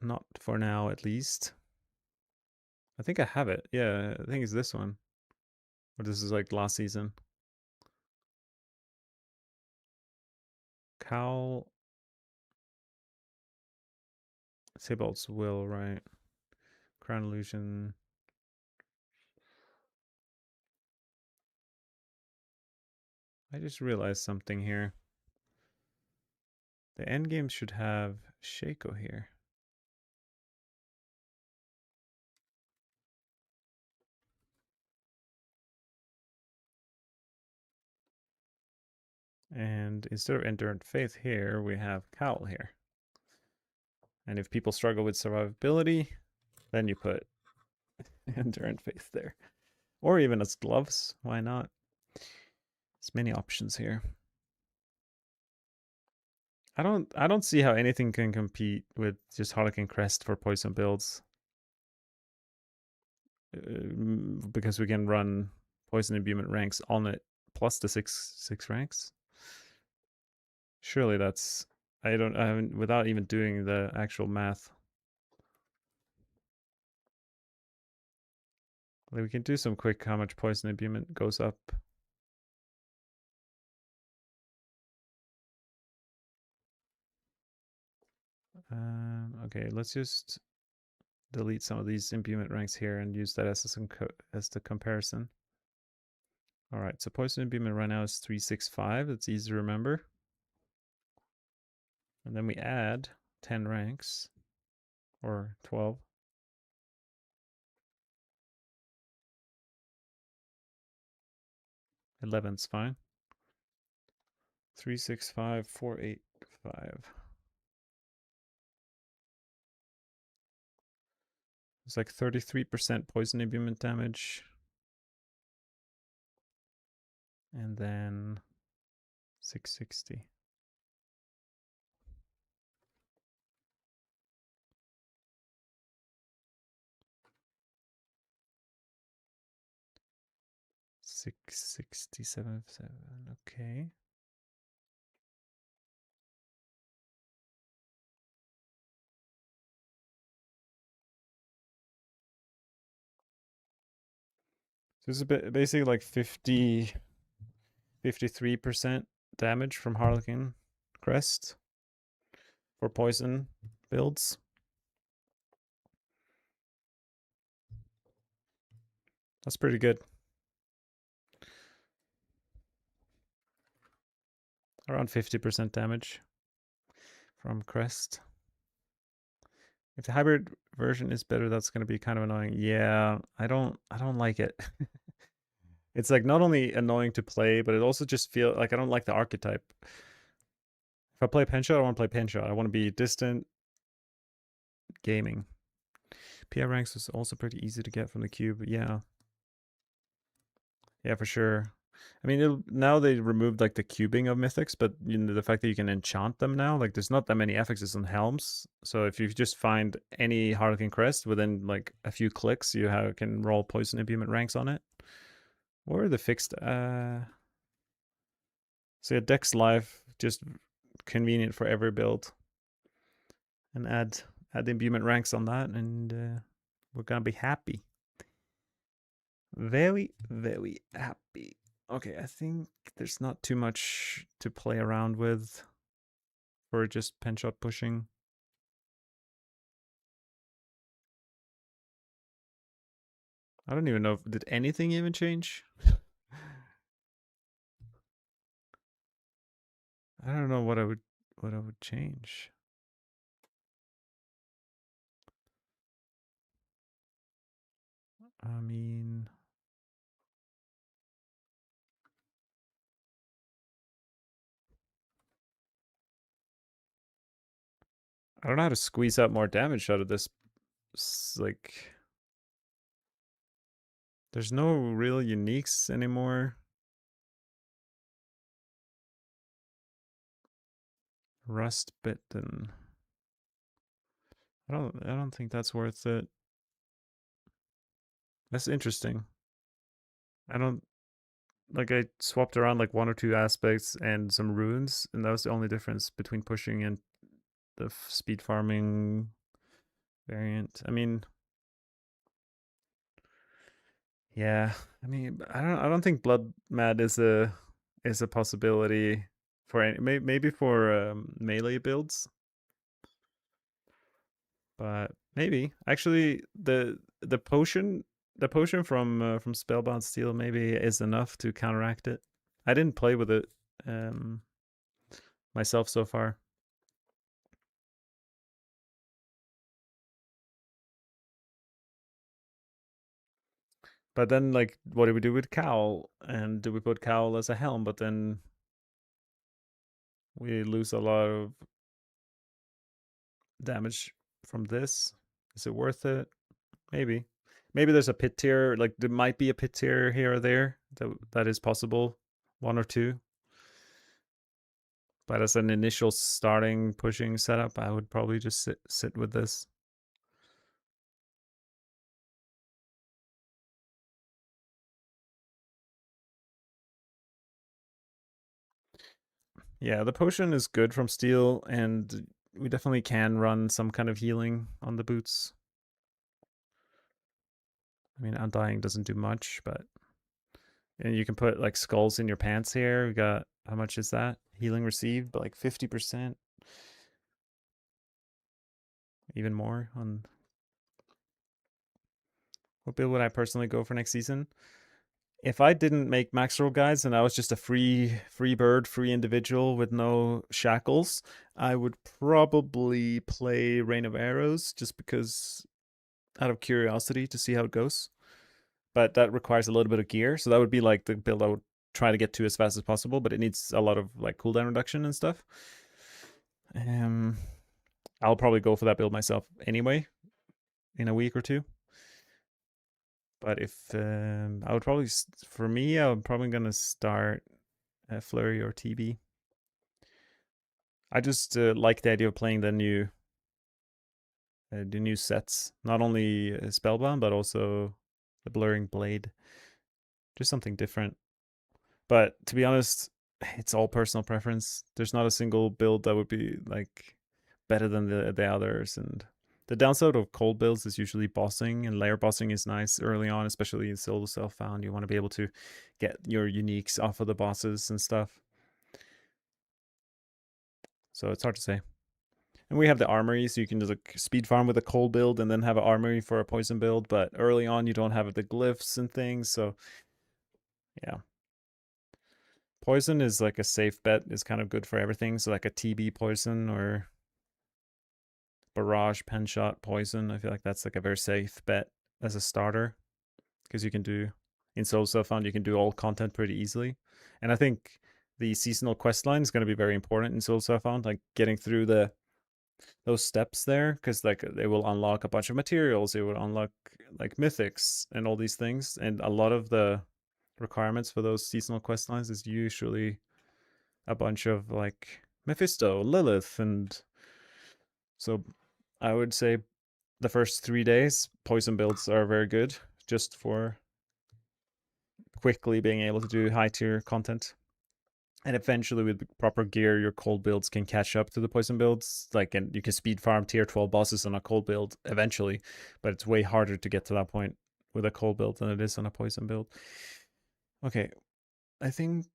Not for now, at least. I think I have it. Yeah, I think it's this one. Or this is like last season. Cowl. Tybalt's Will, right? Crown Illusion. I just realized something here. The endgame should have Shaco here. And instead of Endurant Faith here, we have Cowl here. And if people struggle with survivability, then you put Endurant Faith there. Or even as gloves, why not? There's many options here. I don't see how anything can compete with just Harlequin Crest for poison builds. Because we can run poison imbuement ranks on it plus the six ranks. Surely that's I haven't without even doing the actual math. Like we can do some quick how much poison imbuement goes up. Okay, let's just delete some of these imbuement ranks here and use that as the comparison. All right, so poison imbuement right now is 365. It's easy to remember. And then we add 10 ranks or 12. 11's fine. 365, 485. It's like 33% poison imbuement damage. And then 660. $667.7. Okay. So this is basically like 53% damage from Harlequin Crest for poison builds. That's pretty good. Around 50% damage from Crest. If the hybrid version is better, that's going to be kind of annoying. Yeah, I don't like it. It's like not only annoying to play, but it also just feel like I don't like the archetype. If I play pen shot, I want to play pen shot. I want to be distant gaming. PR ranks was also pretty easy to get from the cube. Yeah, yeah, for sure. I mean, now they removed like the cubing of mythics, but you know the fact that you can enchant them now, like there's not that many affixes on helms. So if you just find any Harlequin crest within like a few clicks, you can roll poison imbuement ranks on it. What are the fixed? So yeah, Dex Life just convenient for every build, and add imbuement ranks on that, and we're gonna be happy. Very, very happy. Okay, I think there's not too much to play around with for just pen shot pushing. I don't even know if did anything even change. I don't know what I would change. I mean, I don't know how to squeeze out more damage out of this. Like, there's no real uniques anymore. Rust bitten. I don't think that's worth it. That's interesting. I don't like I swapped around like one or two aspects and some runes, and that was the only difference between pushing and the speed farming variant. I mean, yeah. I mean, I don't think blood mad is a possibility for any, maybe for melee builds, but maybe actually the potion from Spellbound Steel maybe is enough to counteract it. I didn't play with it um myself so far. But then, like, what do we do with Cowl? And do we put Cowl as a helm? But then we lose a lot of damage from this. Is it worth it? Maybe. Maybe there's a pit tier. Like, there might be a pit tier here or there. That is possible. One or two. But as an initial starting pushing setup, I would probably just sit with this. Yeah, the potion is good from steel, and we definitely can run some kind of healing on the boots. I mean, Undying doesn't do much, but and you can put like skulls in your pants here. We got how much is that? Healing received, but like 50%, even more on what build would I personally go for next season? If I didn't make max roll guides and I was just a free bird, free individual with no shackles, I would probably play Rain of Arrows just because out of curiosity to see how it goes. But that requires a little bit of gear, so that would be like the build I would try to get to as fast as possible, but it needs a lot of like cooldown reduction and stuff. I'll probably go for that build myself anyway in a week or two. But if I would probably, for me, I'm probably gonna start Flurry or TB. I just like the idea of playing the new sets, not only Spellbound but also the Blurring Blade. Just something different. But to be honest, it's all personal preference. There's not a single build that would be like better than the others. And the downside of cold builds is usually bossing, and layer bossing is nice early on, especially in solo self found. You want to be able to get your uniques off of the bosses and stuff. So it's hard to say. And we have the armory, so you can just like speed farm with a cold build and then have an armory for a poison build. But early on, you don't have the glyphs and things. So yeah. Poison is like a safe bet, is kind of good for everything. So like a TB poison or barrage pen shot poison. I feel like that's like a very safe bet as a starter because you can do in solo self found you can do all content pretty easily. And I think the seasonal quest line is going to be very important in solo self found, like getting through those steps there, because like they will unlock a bunch of materials, they will unlock like mythics and all these things, and a lot of the requirements for those seasonal quest lines is usually a bunch of like Mephisto, Lilith, and so I would say the first 3 days poison builds are very good, just for quickly being able to do high tier content. And eventually, with proper gear, your cold builds can catch up to the poison builds. Like, and you can speed farm tier 12 bosses on a cold build eventually, but it's way harder to get to that point with a cold build than it is on a poison build. Okay, I think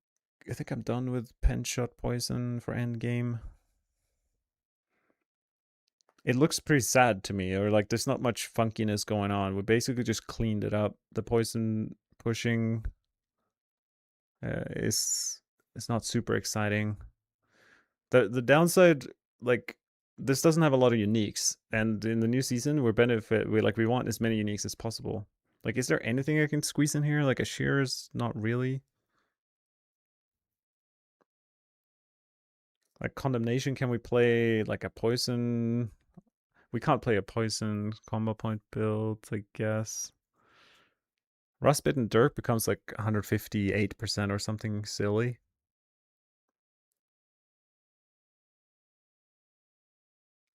I'm done with pen shot poison for end game. It looks pretty sad to me, or like there's not much funkiness going on. We basically just cleaned it up. The poison pushing is not super exciting. The downside, like, this doesn't have a lot of uniques, and in the new season we want as many uniques as possible. Like, is there anything I can squeeze in here? Like a shears? Not really. Like condemnation, can we play like a poison? We can't play a poison combo point build, I guess. Rustbitten Dirk becomes like 158% or something silly.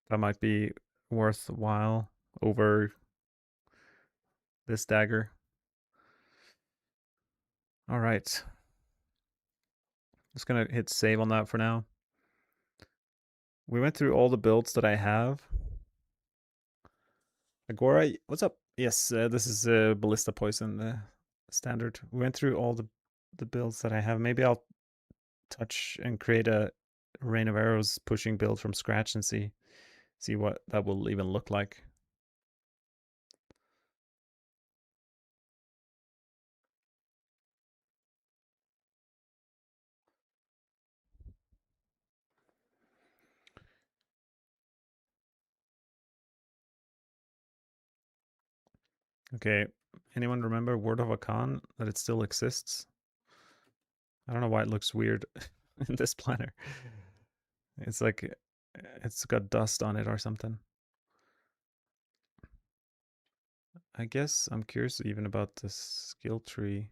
That might be worthwhile over this dagger. All right. Just gonna hit save on that for now. We went through all the builds that I have. Agora, what's up? Yes, this is Ballista Poison, standard. We went through all the builds that I have. Maybe I'll touch and create a Rain of Arrows pushing build from scratch and see what that will even look like. Okay, anyone remember Word of Akan, that it still exists? I don't know why it looks weird in this planner. It's like it's got dust on it or something. I guess I'm curious even about the skill tree.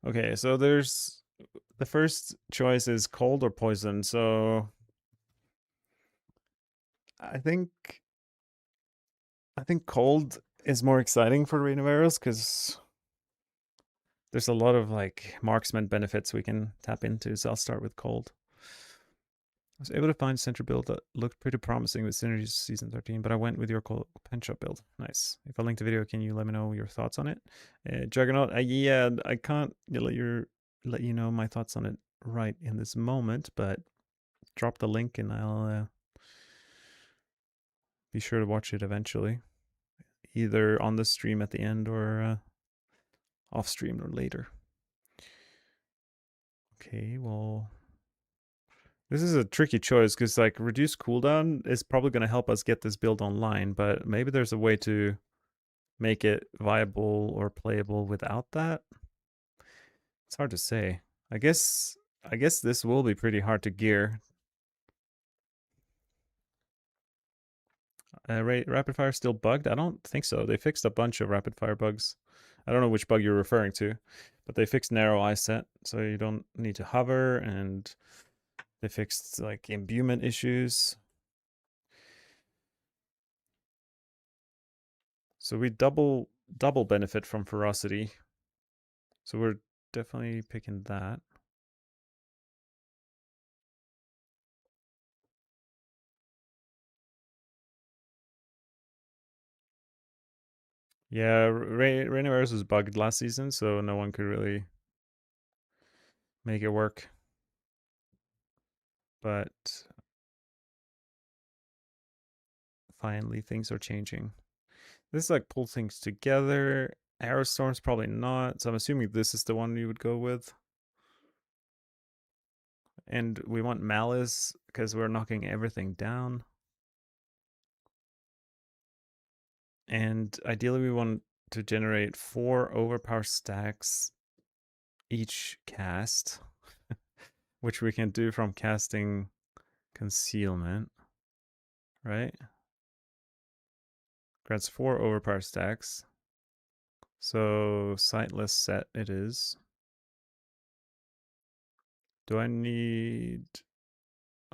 Okay, so there's the first choice is cold or poison. So I think cold is more exciting for Rain of Arrows because there's a lot of like marksman benefits we can tap into. So I'll start with cold. I was able to find center build that looked pretty promising with synergies season 13, but I went with your cold pen shop build. Nice. If I link the video, can you let me know your thoughts on it? Juggernaut, yeah, I can't let you know my thoughts on it right in this moment, but drop the link and I'll be sure to watch it eventually, either on the stream at the end or off stream or later. Okay, well, this is a tricky choice because like reduced cooldown is probably going to help us get this build online, but maybe there's a way to make it viable or playable without that. It's hard to say. I guess this will be pretty hard to gear. Rapid fire still bugged? I don't think so. They fixed a bunch of rapid fire bugs. I don't know which bug you're referring to, but they fixed narrow eye set, so you don't need to hover, and they fixed like imbuement issues. So we double benefit from ferocity. So we're definitely picking that. Yeah, Rain of Arrows was bugged last season, so no one could really make it work. But finally, things are changing. This like pull things together. Aerostorm's probably not, so I'm assuming this is the one you would go with. And we want Malice because we're knocking everything down. And ideally, we want to generate 4 overpower stacks each cast, which we can do from casting concealment, right? Grants 4 overpower stacks. So sightless set it is. Do I need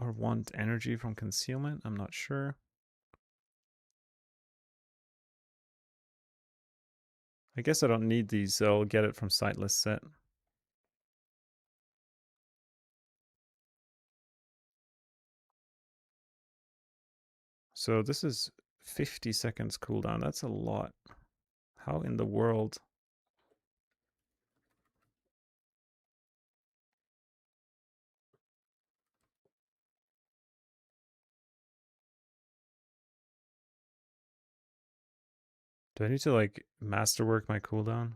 or want energy from concealment? I'm not sure. I guess I don't need these, so I'll get it from sightless set. So this is 50 seconds cooldown. That's a lot. How in the world? Do I need to like masterwork my cooldown?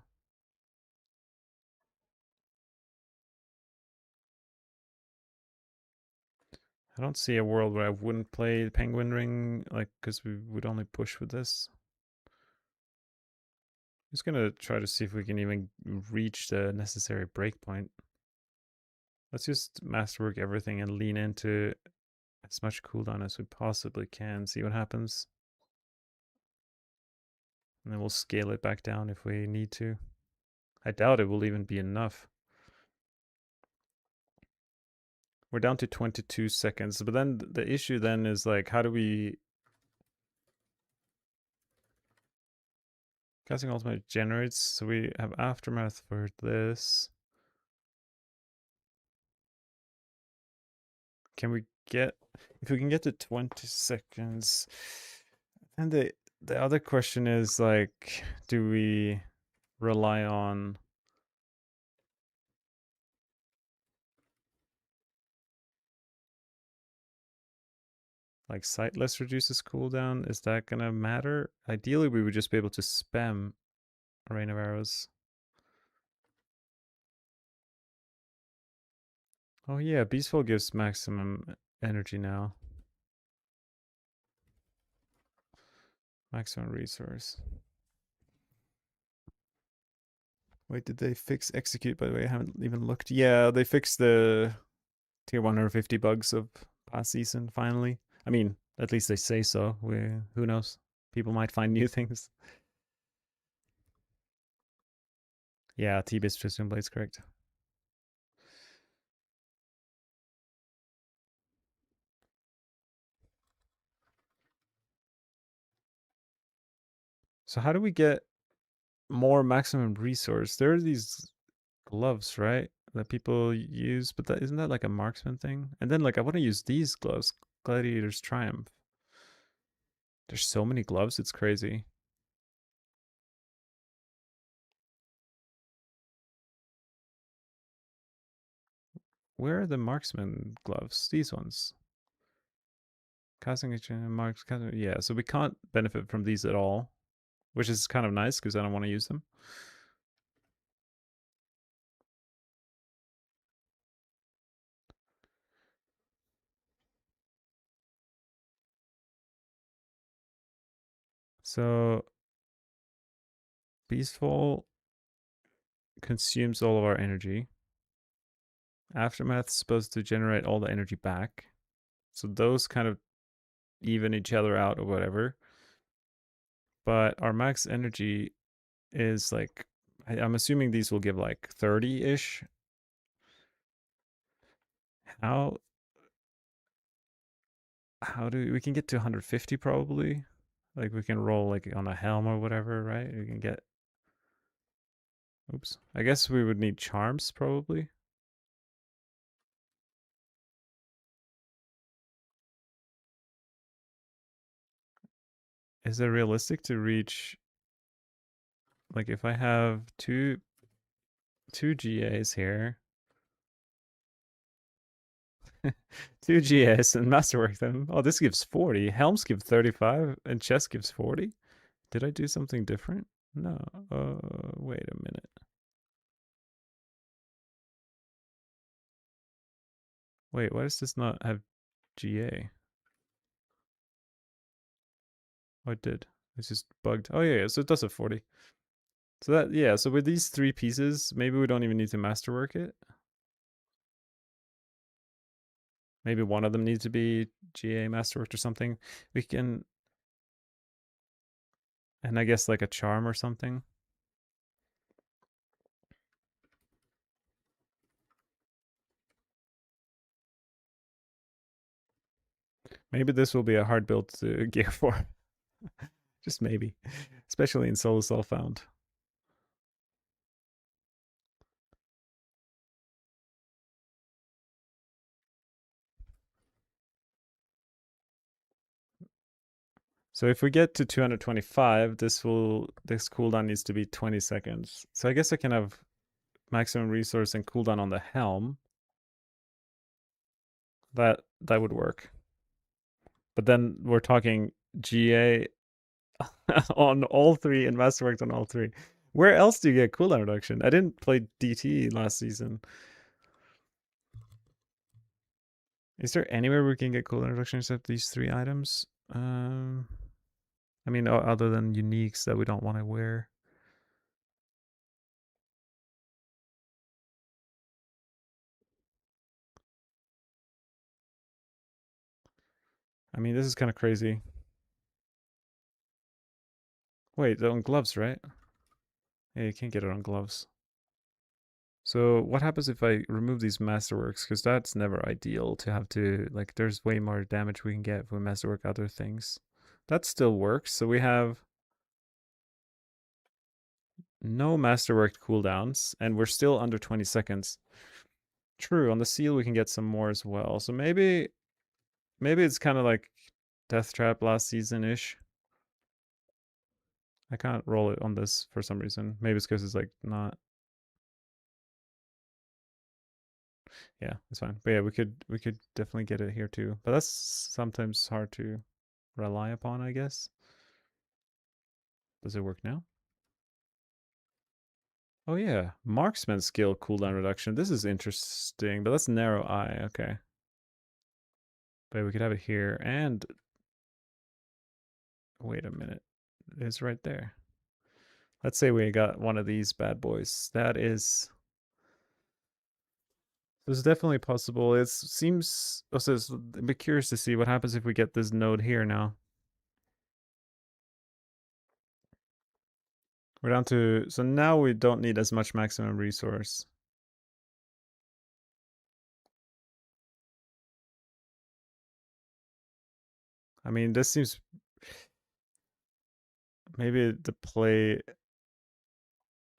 I don't see a world where I wouldn't play Penguin Ring, like, because we would only push with this. I'm just gonna try to see if we can even reach the necessary breakpoint. Let's just masterwork everything and lean into as much cooldown as we possibly can, see what happens. And then we'll scale it back down if we need to. I doubt it will even be enough. We're down to 22 seconds, but then the issue then is like, how do we... Casting ultimate generates, so we have aftermath for this. Can we get... If we can get to 20 seconds... And the other question is like, do we rely on... Like sightless reduces cooldown? Is that gonna matter? Ideally, we would just be able to spam Rain of Arrows. Oh yeah, Beastfall gives maximum energy now. Maximum resource. Wait, did they fix execute, by the way? I haven't even looked. Yeah, they fixed the tier 150 bugs of past season, finally. I mean, at least they say so. Who knows? People might find new things. Yeah, T-Bits Tristan Blade's correct. So how do we get more maximum resource? There are these gloves, right? That people use, but that isn't that like a marksman thing? And then like I want to use these gloves, Gladiator's Triumph. There's so many gloves, it's crazy. Where are the marksman gloves? These ones. Casting marks, yeah. So we can't benefit from these at all, which is kind of nice because I don't want to use them. So Beastfall consumes all of our energy. Aftermath's supposed to generate all the energy back. So those kind of even each other out or whatever. But our max energy is like, I'm assuming these will give like 30-ish. How do we can get to 150 probably? Like we can roll like on a helm or whatever, right? We can get... Oops. I guess we would need charms probably. Is it realistic to reach, like if I have two GAs here, two GAs and masterwork them. Oh, this gives 40. Helms give 35 and chess gives 40. Did I do something different? No. Wait a minute. Wait, why does this not have GA? Oh, it did. It's just bugged. Oh yeah, yeah, so it does have 40. So that, yeah, so with these three pieces, maybe we don't even need to masterwork it. Maybe one of them needs to be GA masterworked or something. We can, and I guess like a charm or something. Maybe this will be a hard build to gear for. Just maybe. Especially in solo self found. So if we get to 225, this cooldown needs to be 20 seconds. So I guess I can have maximum resource and cooldown on the helm. That would work. But then we're talking GA on all three and Masterworks on all three. Where else do you get cooldown reduction? I didn't play DT last season. Is there anywhere we can get cooldown reduction except these three items? I mean, other than uniques that we don't want to wear. I mean, this is kind of crazy. Wait, they're on gloves, right? Yeah, you can't get it on gloves. So what happens if I remove these masterworks? Because that's never ideal to have to, like, there's way more damage we can get if we masterwork other things. That still works. So we have no masterworked cooldowns, and we're still under 20 seconds. True, on the seal we can get some more as well. So maybe it's kind of like Death Trap last season-ish. I can't roll it on this for some reason. Maybe it's because it's like not. Yeah, it's fine. But yeah, we could definitely get it here too. But that's sometimes hard to rely upon, I guess. Does it work now? Oh yeah, marksman skill cooldown reduction. This is interesting, but that's narrow eye. Okay, but we could have it here. And wait a minute, it's right there. Let's say we got one of these bad boys. That is. It's definitely possible. It seems. Also, I'd be curious to see what happens if we get this node here now. We're down to. So now we don't need as much maximum resource. I mean, this seems maybe the play.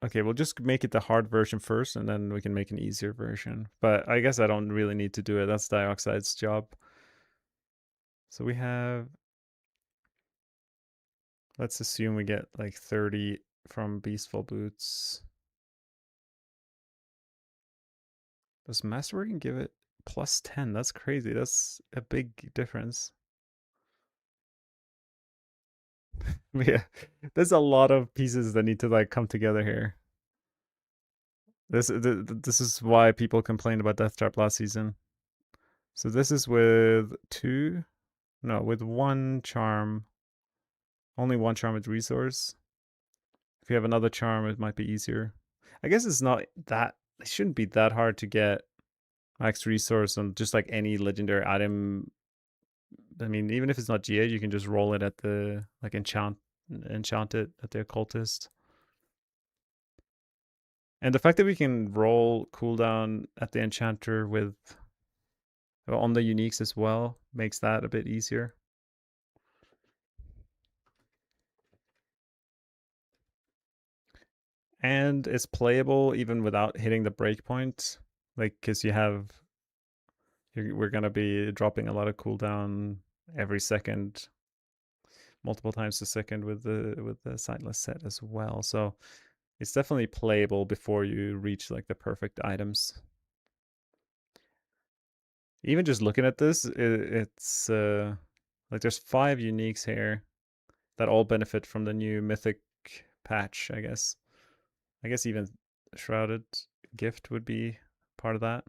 Okay, we'll just make it the hard version first, and then we can make an easier version. But I guess I don't really need to do it. That's Dioxide's job. So we have. Let's assume we get like 30 from Beastful Boots. Does Masterworking give it plus 10? That's crazy. That's a big difference. Yeah, there's a lot of pieces that need to like come together here. This is why people complained about Death Trap last season. So this is with two, no, with one charm, only one charm with resource. If you have another charm, it might be easier. I guess it's not that. It shouldn't be that hard to get max resource on just like any legendary item. I mean, even if it's not GA, you can just roll it at the like enchant it at the occultist. And the fact that we can roll cooldown at the enchanter with on the uniques as well makes that a bit easier. And it's playable even without hitting the breakpoint, like because we're gonna be dropping a lot of cooldown every second, multiple times a second with the sightless set as well. So it's definitely playable before you reach like the perfect items. Even just looking at this, it's like there's 5 uniques here that all benefit from the new mythic patch, I guess. I guess even Shrouded Gift would be part of that.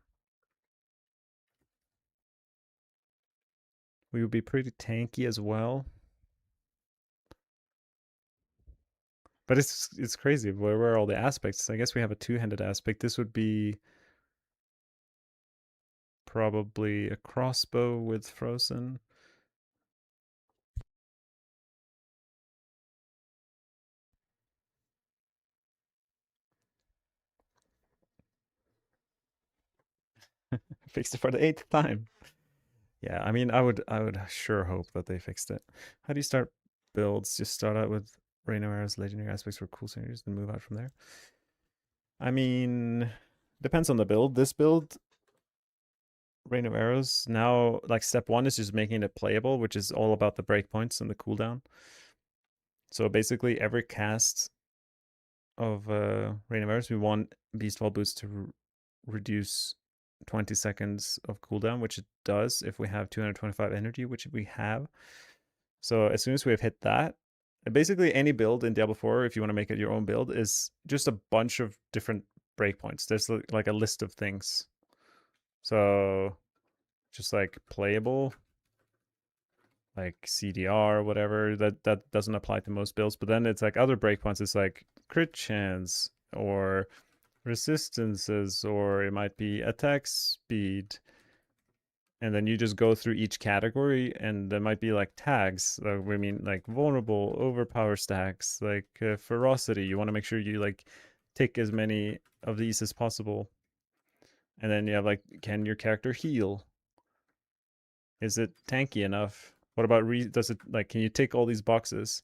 We would be pretty tanky as well. But it's crazy. Where are all the aspects? I guess we have a two-handed aspect. This would be probably a crossbow with frozen. Fixed it for the eighth time. Yeah, I mean, I would sure hope that they fixed it. How do you start builds? Just start out with Rain of Arrows, Legendary Aspects for cool scenarios, then move out from there. I mean, depends on the build. This build, Rain of Arrows, now like step one is just making it playable, which is all about the breakpoints and the cooldown. So basically, every cast of Rain of Arrows, we want Beastfall Boost to reduce 20 seconds of cooldown, which it does if we have 225 energy, which we have. So as soon as we have hit that, basically any build in Diablo 4, if you want to make it your own build, is just a bunch of different breakpoints. There's like a list of things. So just like playable, like CDR or whatever, that doesn't apply to most builds. But then it's like other breakpoints. It's like crit chance or resistances, or it might be attack speed. And then you just go through each category, and there might be like tags. We mean like vulnerable, overpower stacks, like ferocity. You want to make sure you like take as many of these as possible. And then you have like, can your character heal? Is it tanky enough? What about does it like, can you tick all these boxes?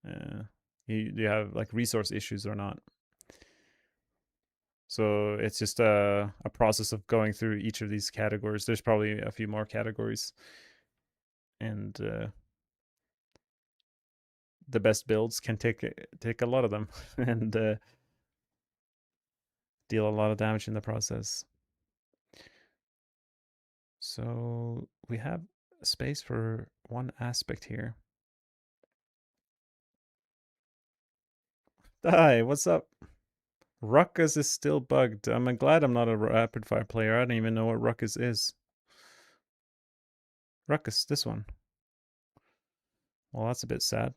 Uh, do you have like resource issues or not? So it's just a process of going through each of these categories. There's probably a few more categories, and the best builds can take a lot of them and deal a lot of damage in the process. So we have space for one aspect here. Hi, what's up? Ruckus is still bugged. I'm glad I'm not a rapid fire player. I don't even know what Ruckus is. Ruckus, this one. Well, that's a bit sad.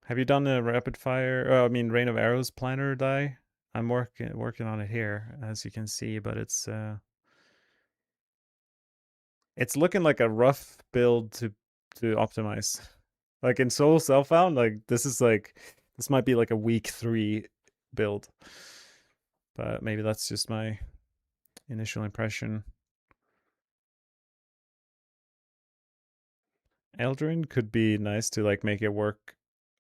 Have you done a rapid fire? I mean, Rain of Arrows planner die? I'm working on it here, as you can see, but it's looking like a rough build to optimize. Like in Soul Selfbound, like this might be like a week 3 build. But maybe that's just my initial impression. Eldrin could be nice to like make it work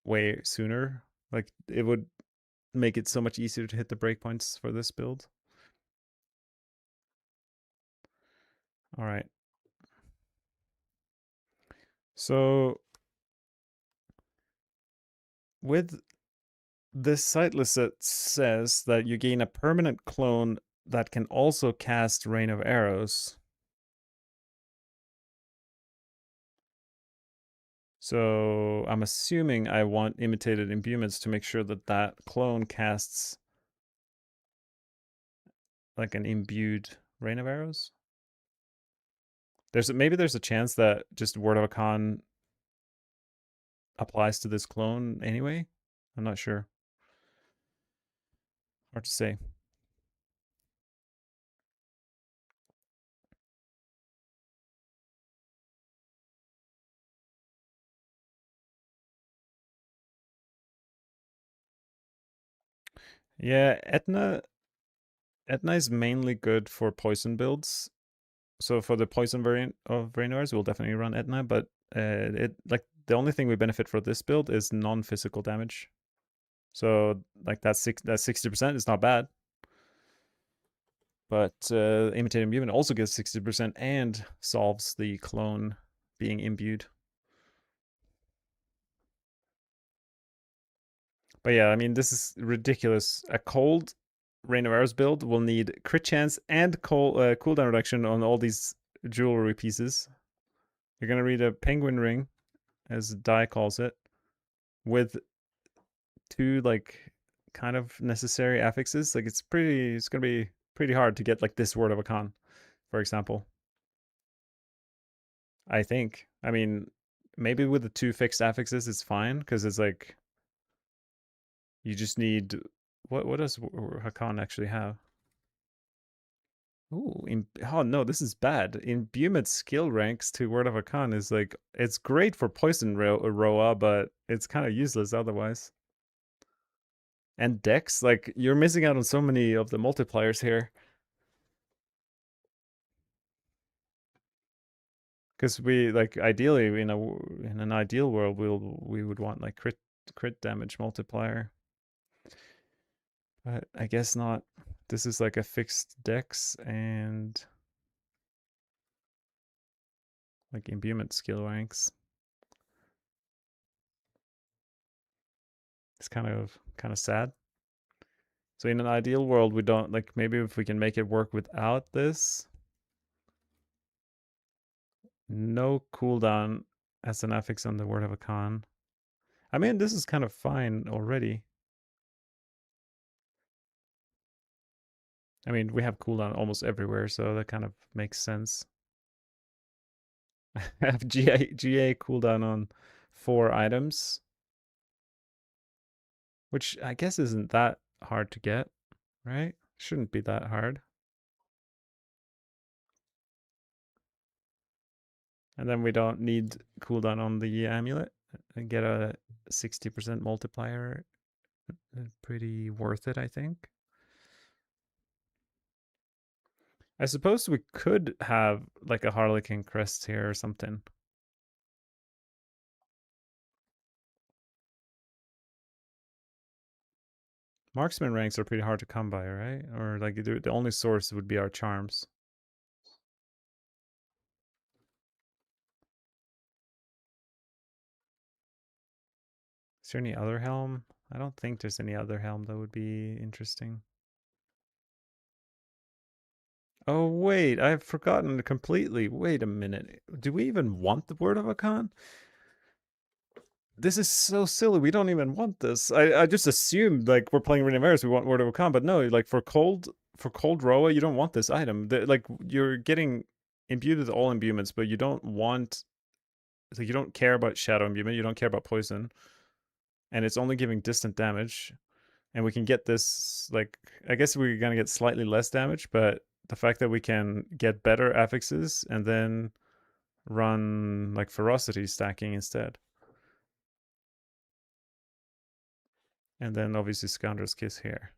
way sooner. Like it would make it so much easier to hit the breakpoints for this build. All right. So with this sightless, it says that you gain a permanent clone that can also cast Rain of Arrows. So I'm assuming I want imitated imbuements to make sure that that clone casts like an imbued Rain of Arrows. Maybe there's a chance that just Word of a Con applies to this clone anyway. I'm not sure. Hard to say. Yeah, Etna is mainly good for poison builds. So for the poison variant of Rain of Arrows, we'll definitely run Etna, but it like the only thing we benefit for this build is non-physical damage. So like that 60% is not bad. But Imitating Imbuement also gets 60% and solves the clone being imbued. But yeah, I mean, this is ridiculous. A cold Rain of Arrows build will need crit chance and cooldown reduction on all these jewelry pieces. You're going to read a penguin ring, as Dai calls it, with 2 like kind of necessary affixes. Like it's going to be pretty hard to get like this Word of a Con, for example. I think. I mean, maybe with the 2 fixed affixes it's fine because it's like you just need what does Hakan actually have? Ooh, oh no, this is bad. Imbuement skill ranks to Word of Hakan is like it's great for poison Roa, but it's kind of useless otherwise. And Dex, like you're missing out on so many of the multipliers here. Because we like ideally in an ideal world we would want like crit damage multiplier, but I guess not. This is like a fixed dex and like imbuement skill ranks. It's kind of sad. So in an ideal world we don't like maybe if we can make it work without this. No cooldown as an affix on the Word of a Con. I mean this is kind of fine already. I mean, we have cooldown almost everywhere, so that kind of makes sense. Have GA cooldown on 4 items, which I guess isn't that hard to get, right? Shouldn't be that hard. And then we don't need cooldown on the amulet and get a 60% multiplier. Pretty worth it, I think. I suppose we could have like a Harlequin crest here or something. Marksman ranks are pretty hard to come by, right? Or like the only source would be our charms. Is there any other helm? I don't think there's any other helm that would be interesting. Oh, wait, I've forgotten completely. Wait a minute. Do we even want the Word of a Con? This is so silly. We don't even want this. I just assumed like we're playing Ring of Eris, we want Word of a Con, but no, like for cold Roa, you don't want this item. Like you're getting imbued with all imbuements, but you don't want like you don't care about shadow imbuement, you don't care about poison, and it's only giving distant damage. And we can get this like I guess we're gonna get slightly less damage, but the fact that we can get better affixes and then run like ferocity stacking instead. And then obviously Scoundrel's Kiss here.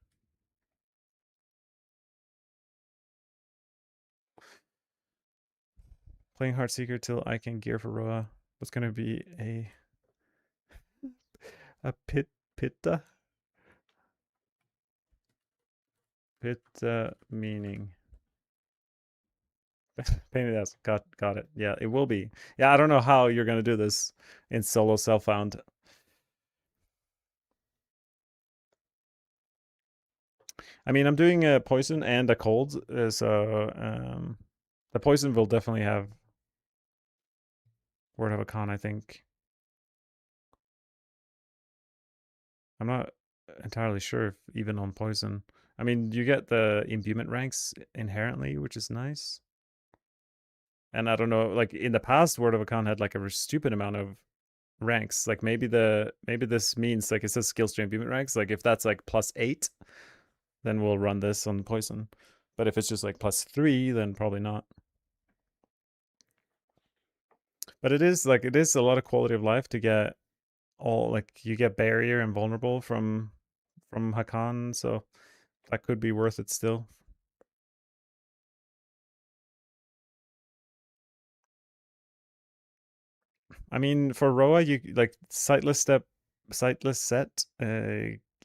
Playing Heartseeker till I can gear for Roa. What's gonna be a pitta? Pitta meaning pain in the ass. Got it. Yeah, it will be. Yeah, I don't know how you're gonna do this in solo self-found. I mean, I'm doing a poison and a cold, so the poison will definitely have Word of a Con, I think. I'm not entirely sure if even on poison. I mean, you get the imbuement ranks inherently, which is nice. And I don't know, like in the past, Word of a Con had like a stupid amount of ranks. Like maybe this means like it says skills to imbuement ranks. Like if that's like +8, then we'll run this on poison. But if it's just like +3, then probably not. But it is a lot of quality of life to get all like you get barrier and vulnerable from Hakan, so that could be worth it still. I mean, for Roa, you like sightless set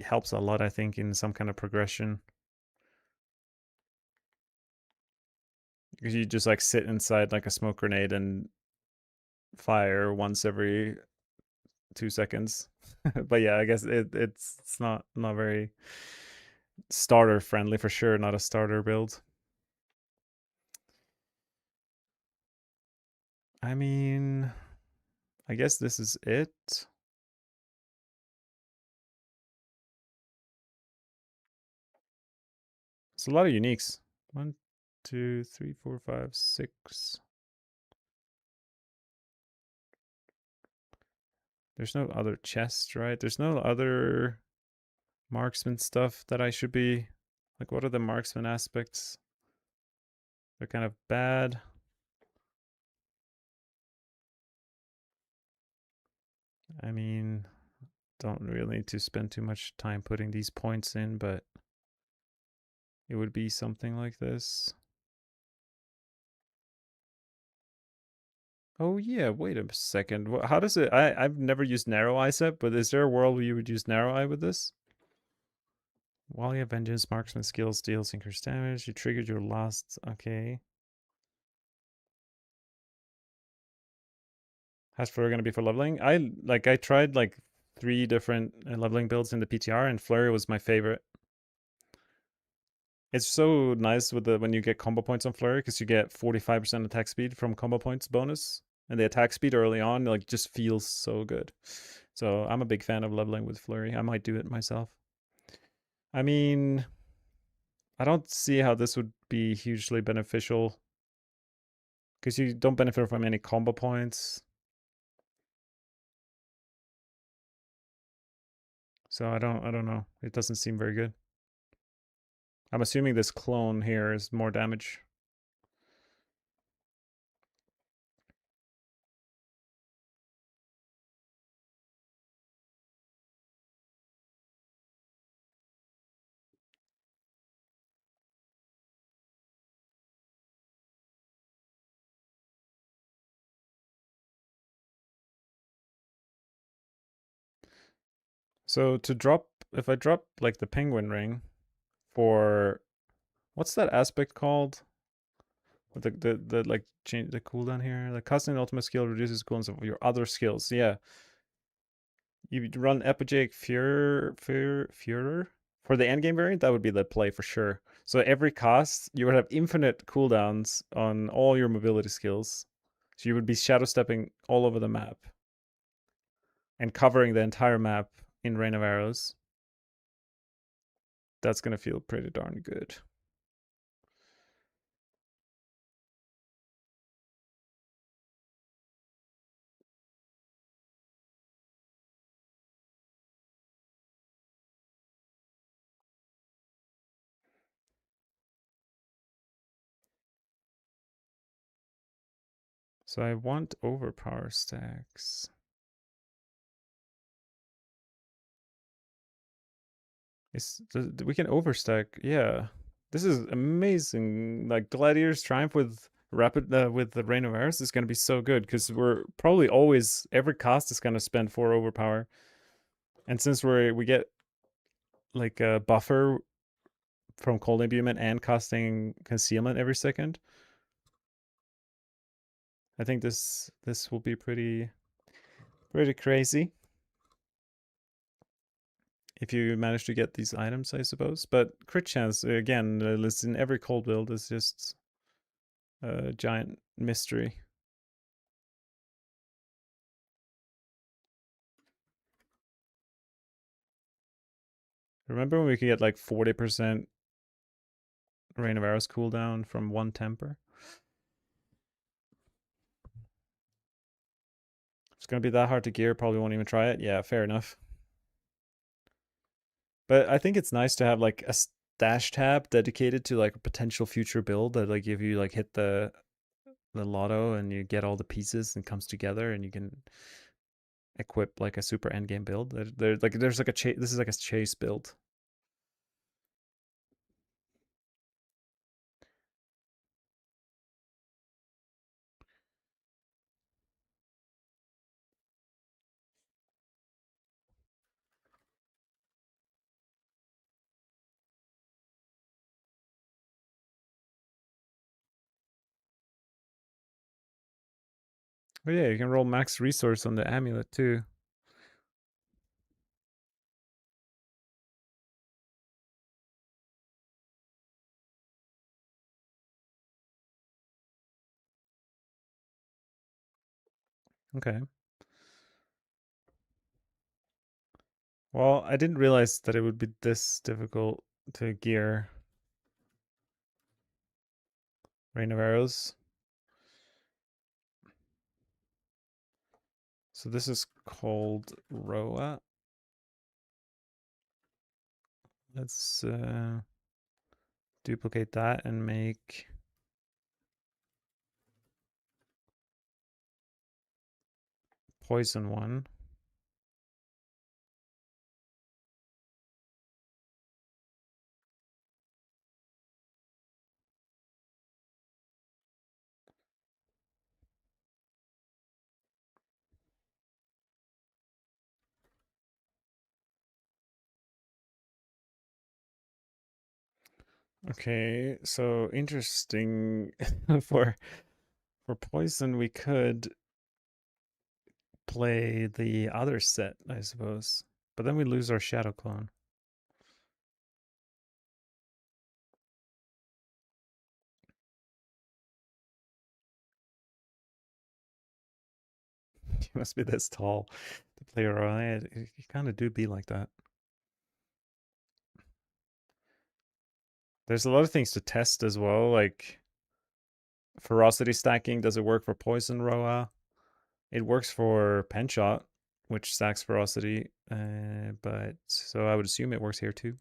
helps a lot, I think, in some kind of progression. Because you just like sit inside like a smoke grenade and fire once every 2 seconds. But yeah, I guess it's not very starter friendly for sure. Not a starter build. I mean, I guess this is it. It's a lot of uniques. 1, 2, 3, 4, 5, 6. There's no other chest, right? There's no other marksman stuff that I should be... Like, what are the marksman aspects? They're kind of bad. I mean, don't really need to spend too much time putting these points in, but it would be something like this. Oh yeah, wait a second. How does it... I've never used narrow eye set, but is there a world where you would use narrow eye with this? While you have vengeance, marksman skills deals increased damage. You triggered your last... Okay. How's flurry gonna be for leveling? I tried like 3 different leveling builds in the PTR, and flurry was my favorite. It's so nice with the when you get combo points on flurry because you get 45% attack speed from combo points bonus, and the attack speed early on like just feels so good. So I'm a big fan of leveling with flurry. I might do it myself. I mean, I don't see how this would be hugely beneficial because you don't benefit from any combo points. So I don't know. It doesn't seem very good. I'm assuming this clone here is more damage. So to drop, if I drop like the penguin ring for, what's that aspect called? The like change the cooldown here. The casting ultimate skill reduces cooldowns of your other skills. Yeah, you run Epigeic Führer for the endgame variant. That would be the play for sure. So every cast, you would have infinite cooldowns on all your mobility skills. So you would be shadow stepping all over the map and covering the entire map in Rain of Arrows. That's gonna feel pretty darn good. So I want overpower stacks. We can overstack? Yeah, this is amazing. Like Gladiator's Triumph with with the Rain of Arrows is going to be so good because we're probably always every cast is going to spend 4 overpower, and since we get like a buffer from cold imbuement and casting concealment every second, I think this will be pretty crazy if you manage to get these items, I suppose. But crit chance again, in every cold build is just a giant mystery. Remember when we could get like 40% Rain of Arrows cooldown from one temper? It's gonna be that hard to gear, probably won't even try it. Yeah, fair enough. But I think it's nice to have like a stash tab dedicated to like a potential future build that like if you like hit the lotto and you get all the pieces and comes together and you can equip like a super endgame build. There's like a chase. This is like a chase build. Oh yeah, you can roll max resource on the amulet too. Okay. Well, I didn't realize that it would be this difficult to gear Rain of Arrows. So this is called Roa. Let's duplicate that and make poison one. Okay, so interesting. For poison, we could play the other set, I suppose. But then we lose our shadow clone. He must be this tall to play around. You kind of do be like that. There's a lot of things to test as well, like ferocity stacking. Does it work for poison Roa? It works for pen shot, which stacks ferocity. But so I would assume it works here too.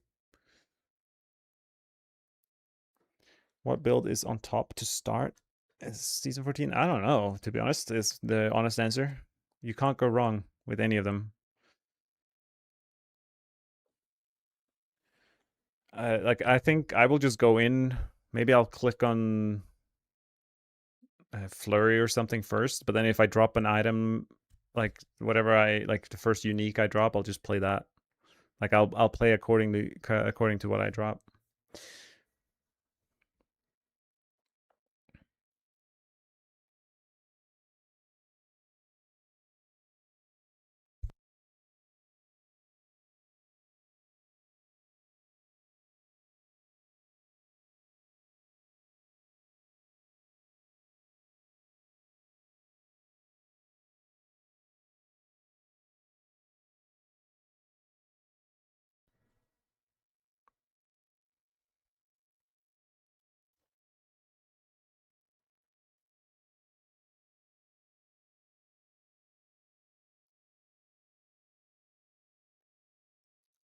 What build is on top to start? Is season 14? I don't know, to be honest, is the honest answer. You can't go wrong with any of them. Like I think I will just go in. Maybe I'll click on flurry or something first, but then if I drop an item, like whatever I like, the first unique I drop, I'll just play that. Like I'll play according to what I drop.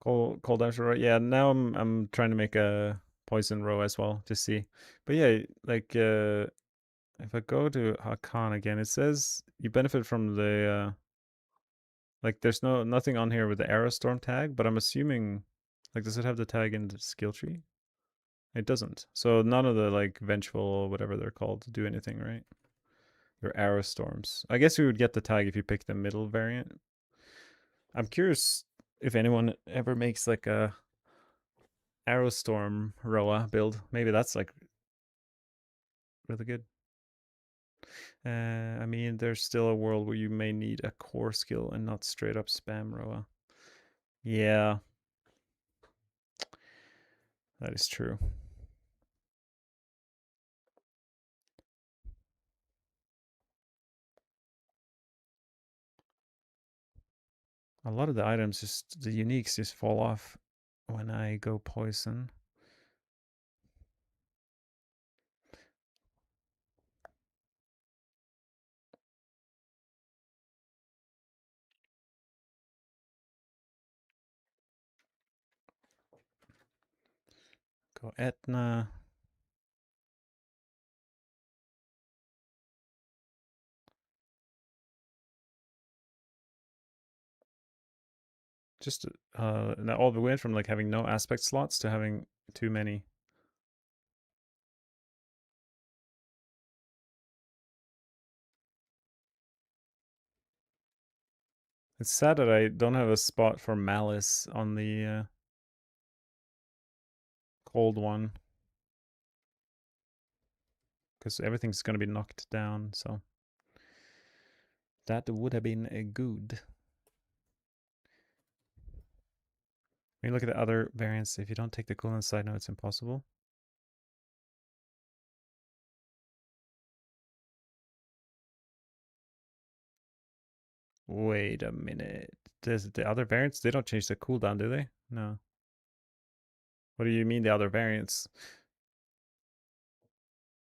Cold After, yeah. Now I'm trying to make a poison row as well to see. But yeah, like if I go to Hakan again, it says you benefit from the like there's nothing on here with the Aerostorm tag, but I'm assuming like does it have the tag in the skill tree? It doesn't. So none of the like vengeful or whatever they're called do anything, right? Your Aerostorms. I guess you would get the tag if you pick the middle variant. I'm curious if anyone ever makes like a Aerostorm Roa build. Maybe that's like really good. I mean, there's still a world where you may need a core skill and not straight up spam Roa. Yeah, that is true. A lot of the items, just the uniques, just fall off when I go poison. Go Etna. Just now all the way from like having no aspect slots to having too many. It's sad that I don't have a spot for Malice on the cold one. Because everything's going to be knocked down, so that would have been a good. When you look at the other variants, if you don't take the cooldown side note, it's impossible. Wait a minute. Does the other variants, they don't change the cooldown, do they? No. What do you mean the other variants?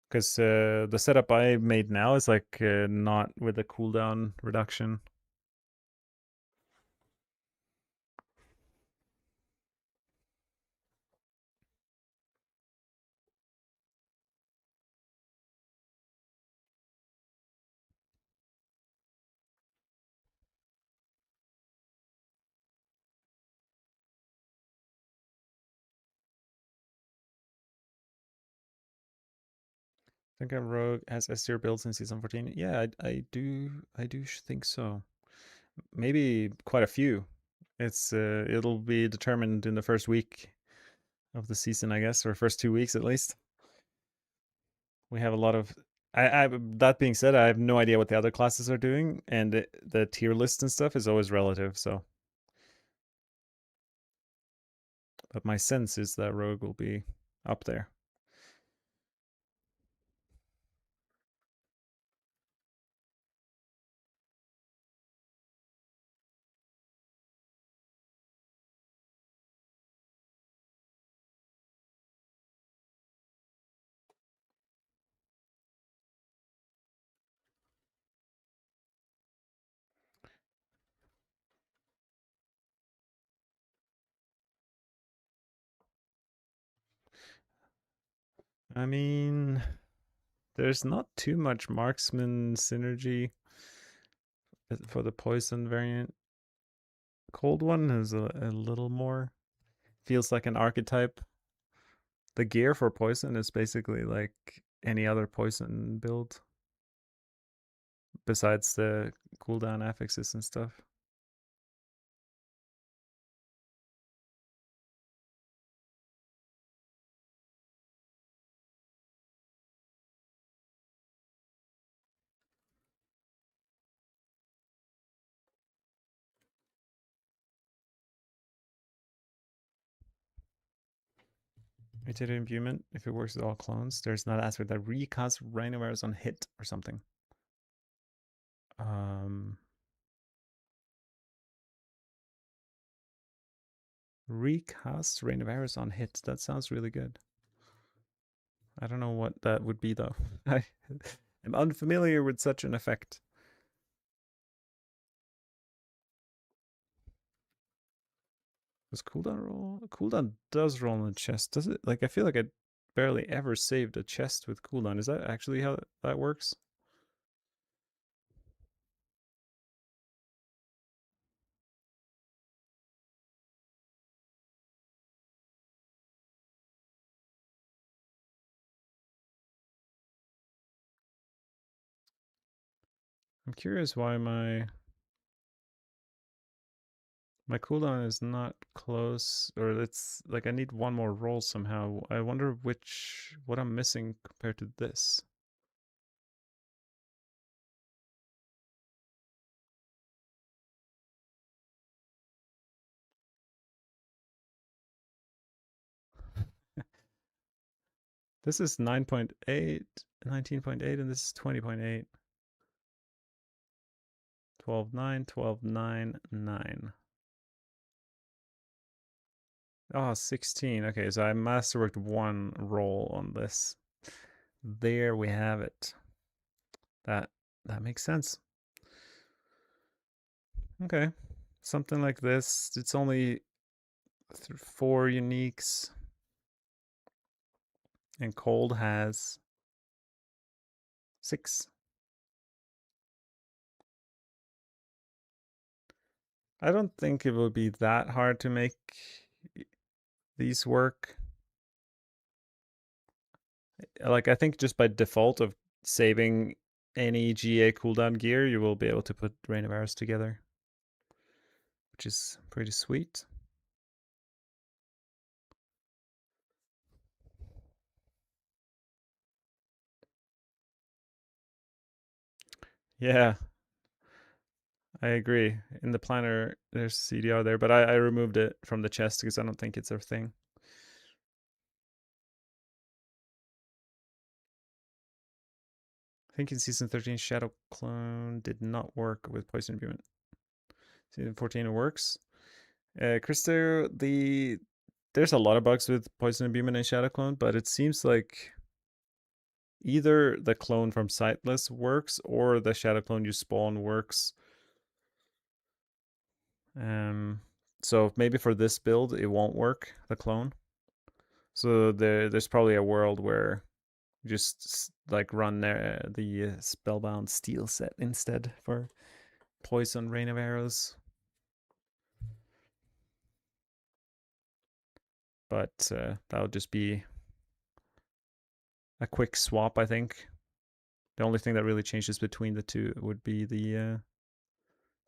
Because the setup I made now is like not with the cooldown reduction. think a rogue has S tier builds in season 14. Yeah, I do think so. Maybe quite a few. It'll be determined in the first week of the season, I guess, or first 2 weeks at least. We have a lot of. That being said, I have no idea what the other classes are doing, and the tier list and stuff is always relative. So, but my sense is that rogue will be up there. I mean, there's not too much marksman synergy for the poison variant. Cold one is a little more. Feels like an archetype. The gear for poison is basically like any other poison build, besides the cooldown affixes and stuff. Mutated imbuement, if it works with all clones, there's not aspect that recasts rhinovirus on hit or something. Um, recast rhinovirus on hit. That sounds really good. I don't know what that would be though. I am unfamiliar with such an effect. Does cooldown roll? Cooldown does roll in the chest. Does it? Like, I feel like I barely ever saved a chest with cooldown. Is that actually how that works? I'm curious why my cooldown is not close, or it's like I need one more roll somehow. I wonder what I'm missing compared to this. This is 9.8, 19.8, and this is 20.8. 12.9, 12.9.9. Oh, 16. Okay, so I masterworked one roll on this. There we have it. That that makes sense. Okay. Something like this. It's only 4 uniques, and cold has 6. I don't think it will be that hard to make these work. Like, I think just by default of saving any GA cooldown gear, you will be able to put Rain of Arrows together, which is pretty sweet. Yeah, I agree. In the planner, there's CDR there, but I removed it from the chest because I don't think it's a thing. I think in season 13, Shadow Clone did not work with Poison Imbuement. Season 14, it works. Christo, there's a lot of bugs with Poison Imbuement and Shadow Clone, but it seems like either the clone from Sightless works or the Shadow Clone you spawn works. So maybe for this build it won't work, the clone. So there's probably a world where you just like run the Spellbound Steel set instead for Poison Rain of Arrows. But that would just be a quick swap, I think. The only thing that really changes between the two would be the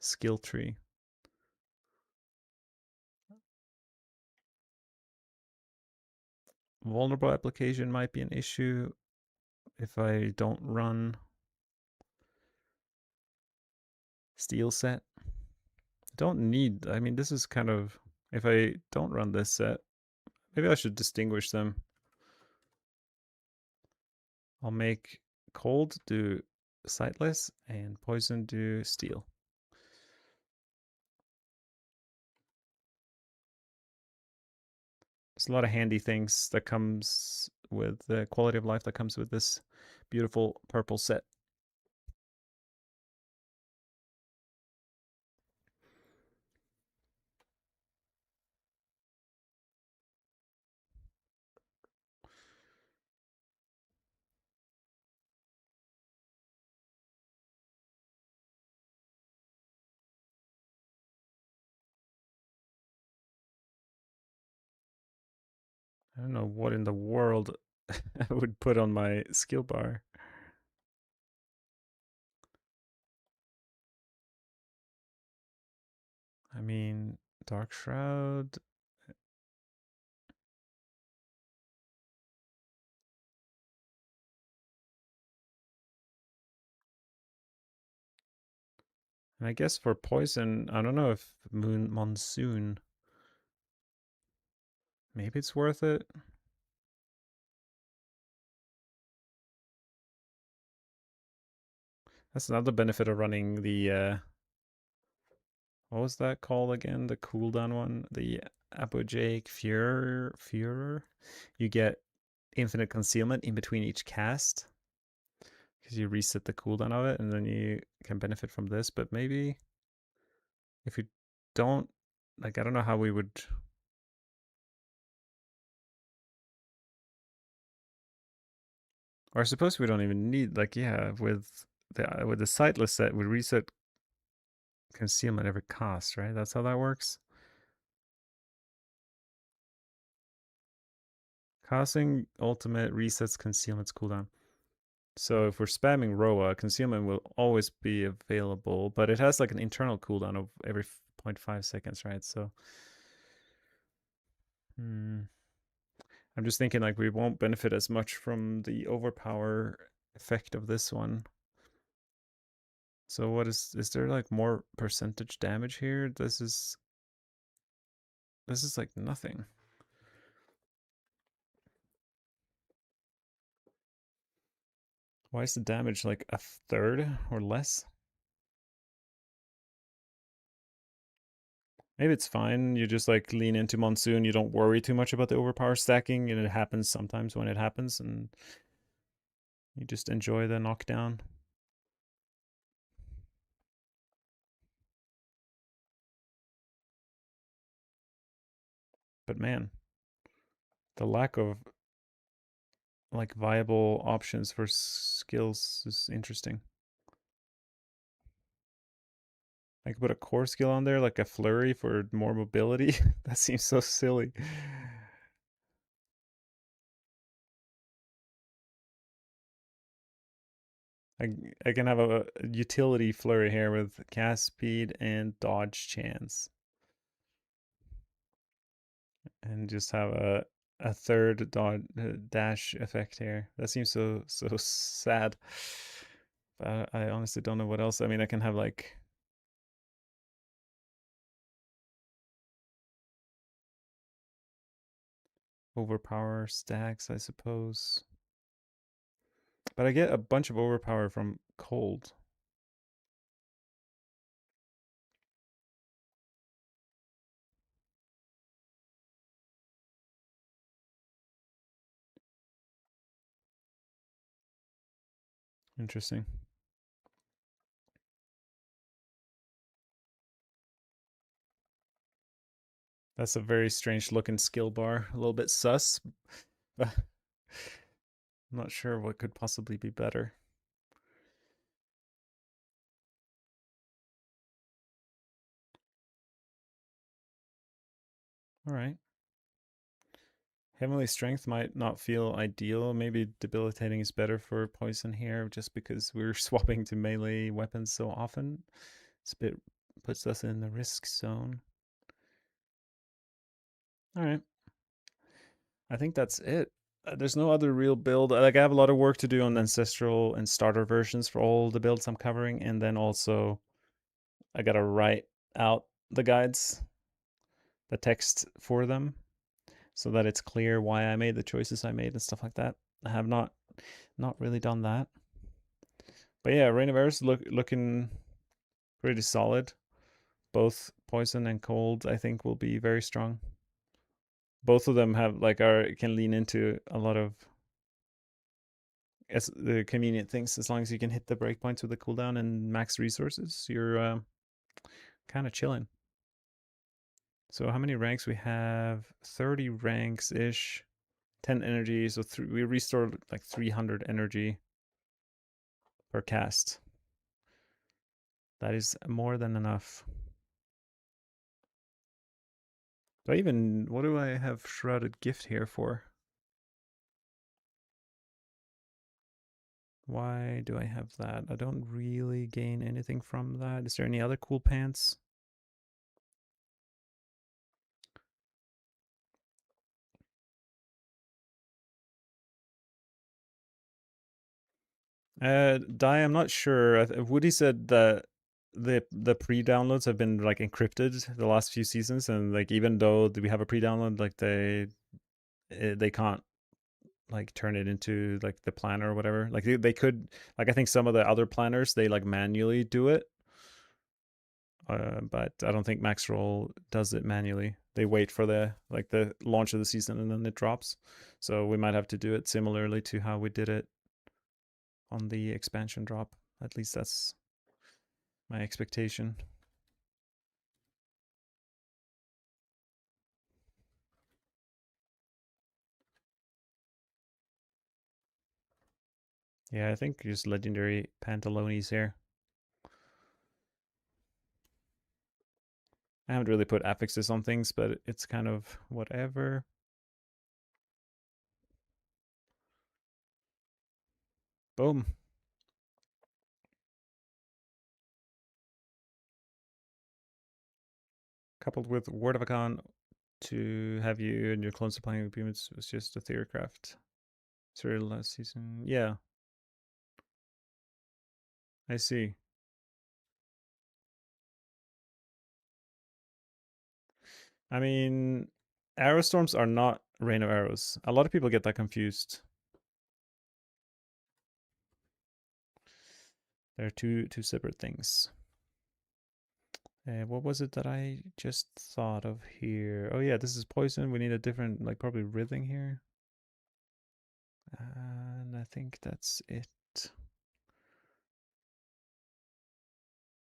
skill tree. Vulnerable application might be an issue if I don't run steel set. Don't need, I mean, this is kind of, if I don't run this set, maybe I should distinguish them. I'll make cold do sightless and poison do steel. There's a lot of handy things that comes with the quality of life that comes with this beautiful purple set. I don't know what in the world I would put on my skill bar. I mean, Dark Shroud. And I guess for poison, I don't know if Moon Monsoon. Maybe it's worth it. That's another benefit of running the what was that called again? The cooldown one, the Apogeic Führer. You get infinite concealment in between each cast because you reset the cooldown of it, and then you can benefit from this. But maybe if you don't, like, I don't know how we would. Or I suppose we don't even need, like, yeah, with the sightless set, we reset concealment every cost, right? That's how that works. Casting ultimate resets concealment's cooldown. So if we're spamming Roa, concealment will always be available, but it has like an internal cooldown of every 0.5 seconds, right? So I'm just thinking like we won't benefit as much from the overpower effect of this one. So what is there like more percentage damage here? This is like nothing. Why is the damage like a third or less? Maybe it's fine. You just like lean into Monsoon. You don't worry too much about the overpower stacking, and it happens sometimes when it happens, and you just enjoy the knockdown. But man, the lack of like viable options for skills is interesting. I could put a core skill on there, like a flurry for more mobility. That seems so silly. I, I can have a utility flurry here with cast speed and dodge chance, and just have a third dodge dash effect here. That seems so sad. But I honestly don't know what else. I mean, I can have like overpower stacks, I suppose. But I get a bunch of overpower from cold. Interesting. That's a very strange looking skill bar. A little bit sus, but I'm not sure what could possibly be better. All right. Heavenly Strength might not feel ideal. Maybe Debilitating is better for poison here, just because we're swapping to melee weapons so often. It's a bit puts us in the risk zone. All right, I think that's it. There's no other real build. Like I have a lot of work to do on ancestral and starter versions for all the builds I'm covering, and then also I gotta write out the guides, the text for them, so that it's clear why I made the choices I made and stuff like that. I have not really done that. But yeah, Rain of Arrows looking pretty solid. Both poison and cold, I think, will be very strong. Both of them have like are can lean into a lot of as the convenient things. As long as you can hit the breakpoints with the cooldown and max resources, you're kind of chilling. So how many ranks we have? 30 ranks ish. 10 energy, so we restore like 300 energy per cast. That is more than enough. Do I even, what do I have Shrouded Gift here for? Why do I have that? I don't really gain anything from that. Is there any other cool pants? I'm not sure. Woody said that the pre-downloads have been like encrypted the last few seasons, and like even though we have a pre-download, like they can't like turn it into like the planner or whatever. Like they could, like I think some of the other planners they like manually do it, but I don't think Maxroll does it manually. They wait for the launch of the season and then it drops. So we might have to do it similarly to how we did it on the expansion drop. At least that's my expectation. Yeah, I think just legendary pantalones here. I haven't really put affixes on things, but it's kind of whatever. Boom. Coupled with Word of a Con to have you and your clone supplying agreements was just a theorycraft. Sorry, last season. Yeah, I see. I mean, arrow storms are not rain of arrows. A lot of people get that confused. They're two separate things. What was it that I just thought of here? Oh yeah, this is poison. We need a different, like probably writhing here. And I think that's it.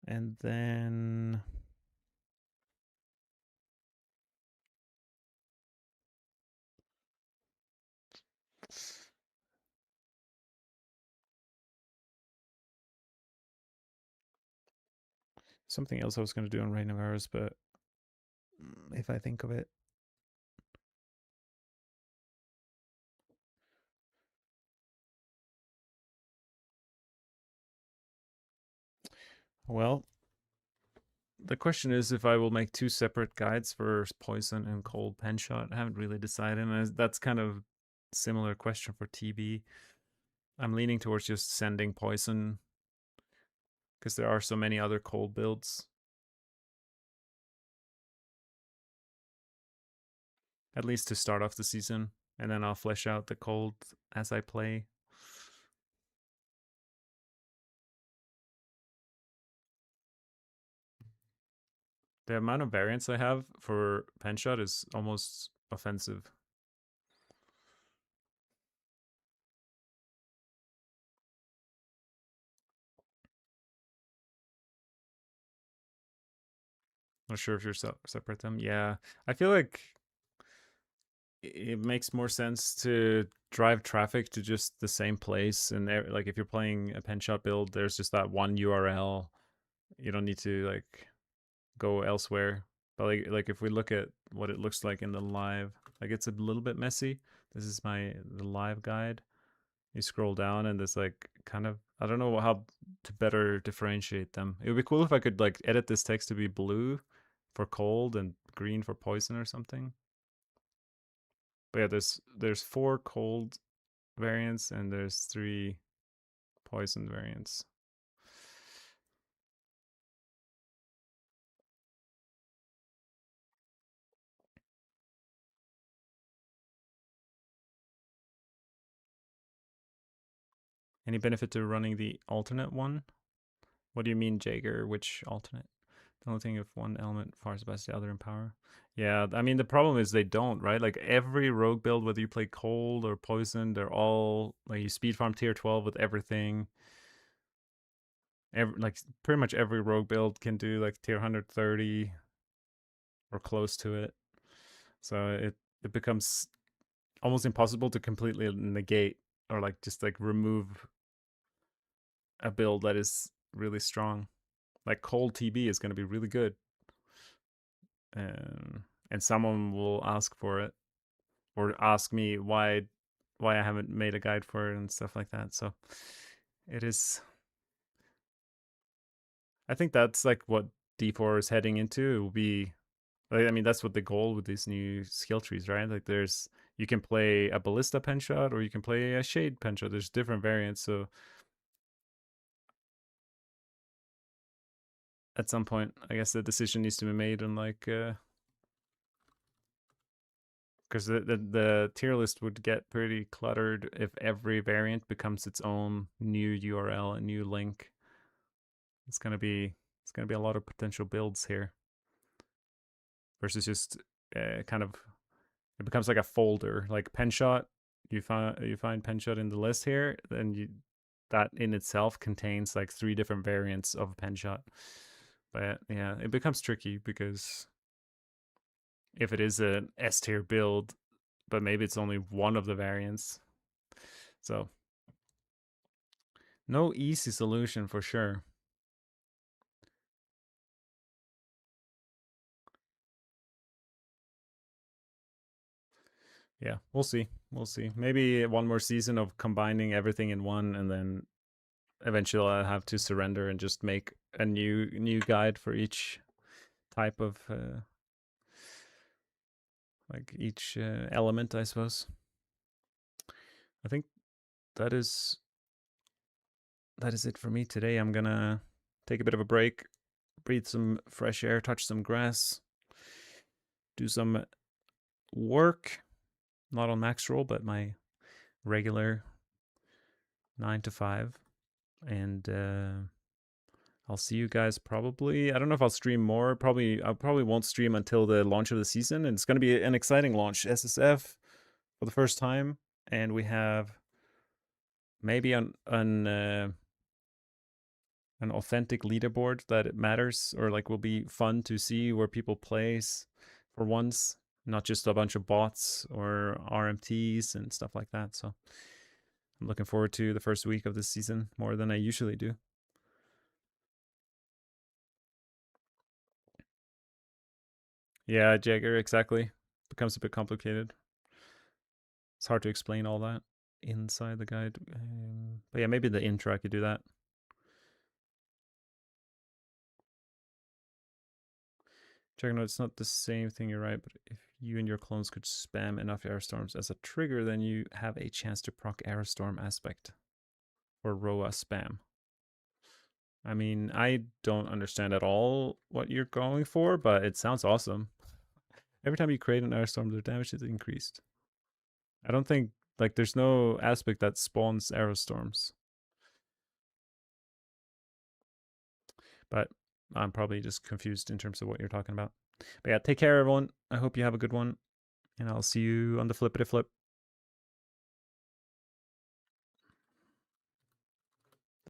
And then something else I was going to do on Rain of Arrows, but if I think of it. Well, the question is if I will make two separate guides for poison and cold pen shot. I haven't really decided. And that's kind of similar question for TB. I'm leaning towards just sending poison because there are so many other cold builds. At least to start off the season, and then I'll flesh out the cold as I play. The amount of variance I have for pen shot is almost offensive. Not sure if you're separate them. Yeah, I feel like it makes more sense to drive traffic to just the same place. And like if you're playing a pen shot build, there's just that one URL. You don't need to like go elsewhere. But like if we look at what it looks like in the live, Like it's a little bit messy. This is the live guide. You scroll down and there's like kind of, I don't know how to better differentiate them. It would be cool if I could like edit this text to be blue for cold and green for poison or something. But yeah, there's 4 cold variants and there's 3 poison variants. Any benefit to running the alternate one? What do you mean, Jaeger? Which alternate? The only thing if one element far surpasses the other in power. Yeah, I mean the problem is they don't, right? Like every rogue build, whether you play cold or poison, they're all like you speed farm tier 12 with everything. Like pretty much every rogue build can do like tier 130 or close to it. So it becomes almost impossible to completely negate or like just like remove a build that is really strong. Like cold TB is going to be really good, and someone will ask for it or ask me why I haven't made a guide for it and stuff like that. So it is. I think that's like what D4 is heading into. It will be. I mean, that's what the goal with these new skill trees, right? Like, you can play a ballista pen shot or you can play a shade pen shot. There's different variants. So at some point, I guess the decision needs to be made on like because the tier list would get pretty cluttered if every variant becomes its own new URL and new link. It's gonna be a lot of potential builds here versus just kind of it becomes like a folder like penshot. You find penshot in the list here, then that in itself contains like 3 different variants of penshot. But yeah, it becomes tricky because if it is an S tier build, but maybe it's only one of the variants. So no easy solution for sure. Yeah, we'll see. We'll see. Maybe one more season of combining everything in one, and then eventually I'll have to surrender and just make a new guide for each type of like each element, I suppose. I think that is that is it for me today. I'm gonna take a bit of a break, breathe some fresh air, touch some grass, do some work. Not on max roll, but my regular 9 to 5, and I'll see you guys probably. I don't know if I'll stream more. I probably won't stream until the launch of the season, and it's going to be an exciting launch. SSF for the first time, and we have maybe an authentic leaderboard that it matters or like will be fun to see where people place for once, not just a bunch of bots or RMTs and stuff like that. So I'm looking forward to the first week of this season more than I usually do. Yeah, Jagger, exactly. Becomes a bit complicated. It's hard to explain all that inside the guide. But yeah, maybe the intro I could do that. Check note, it's not the same thing, you're right, but if you and your clones could spam enough Airstorms as a trigger, then you have a chance to proc Airstorm aspect or Roa spam. I mean, I don't understand at all what you're going for, but it sounds awesome. Every time you create an Airstorm, the damage is increased. I don't think, like, there's no aspect that spawns Aerostorms. But I'm probably just confused in terms of what you're talking about. But yeah, take care, everyone. I hope you have a good one, and I'll see you on the flippity flip.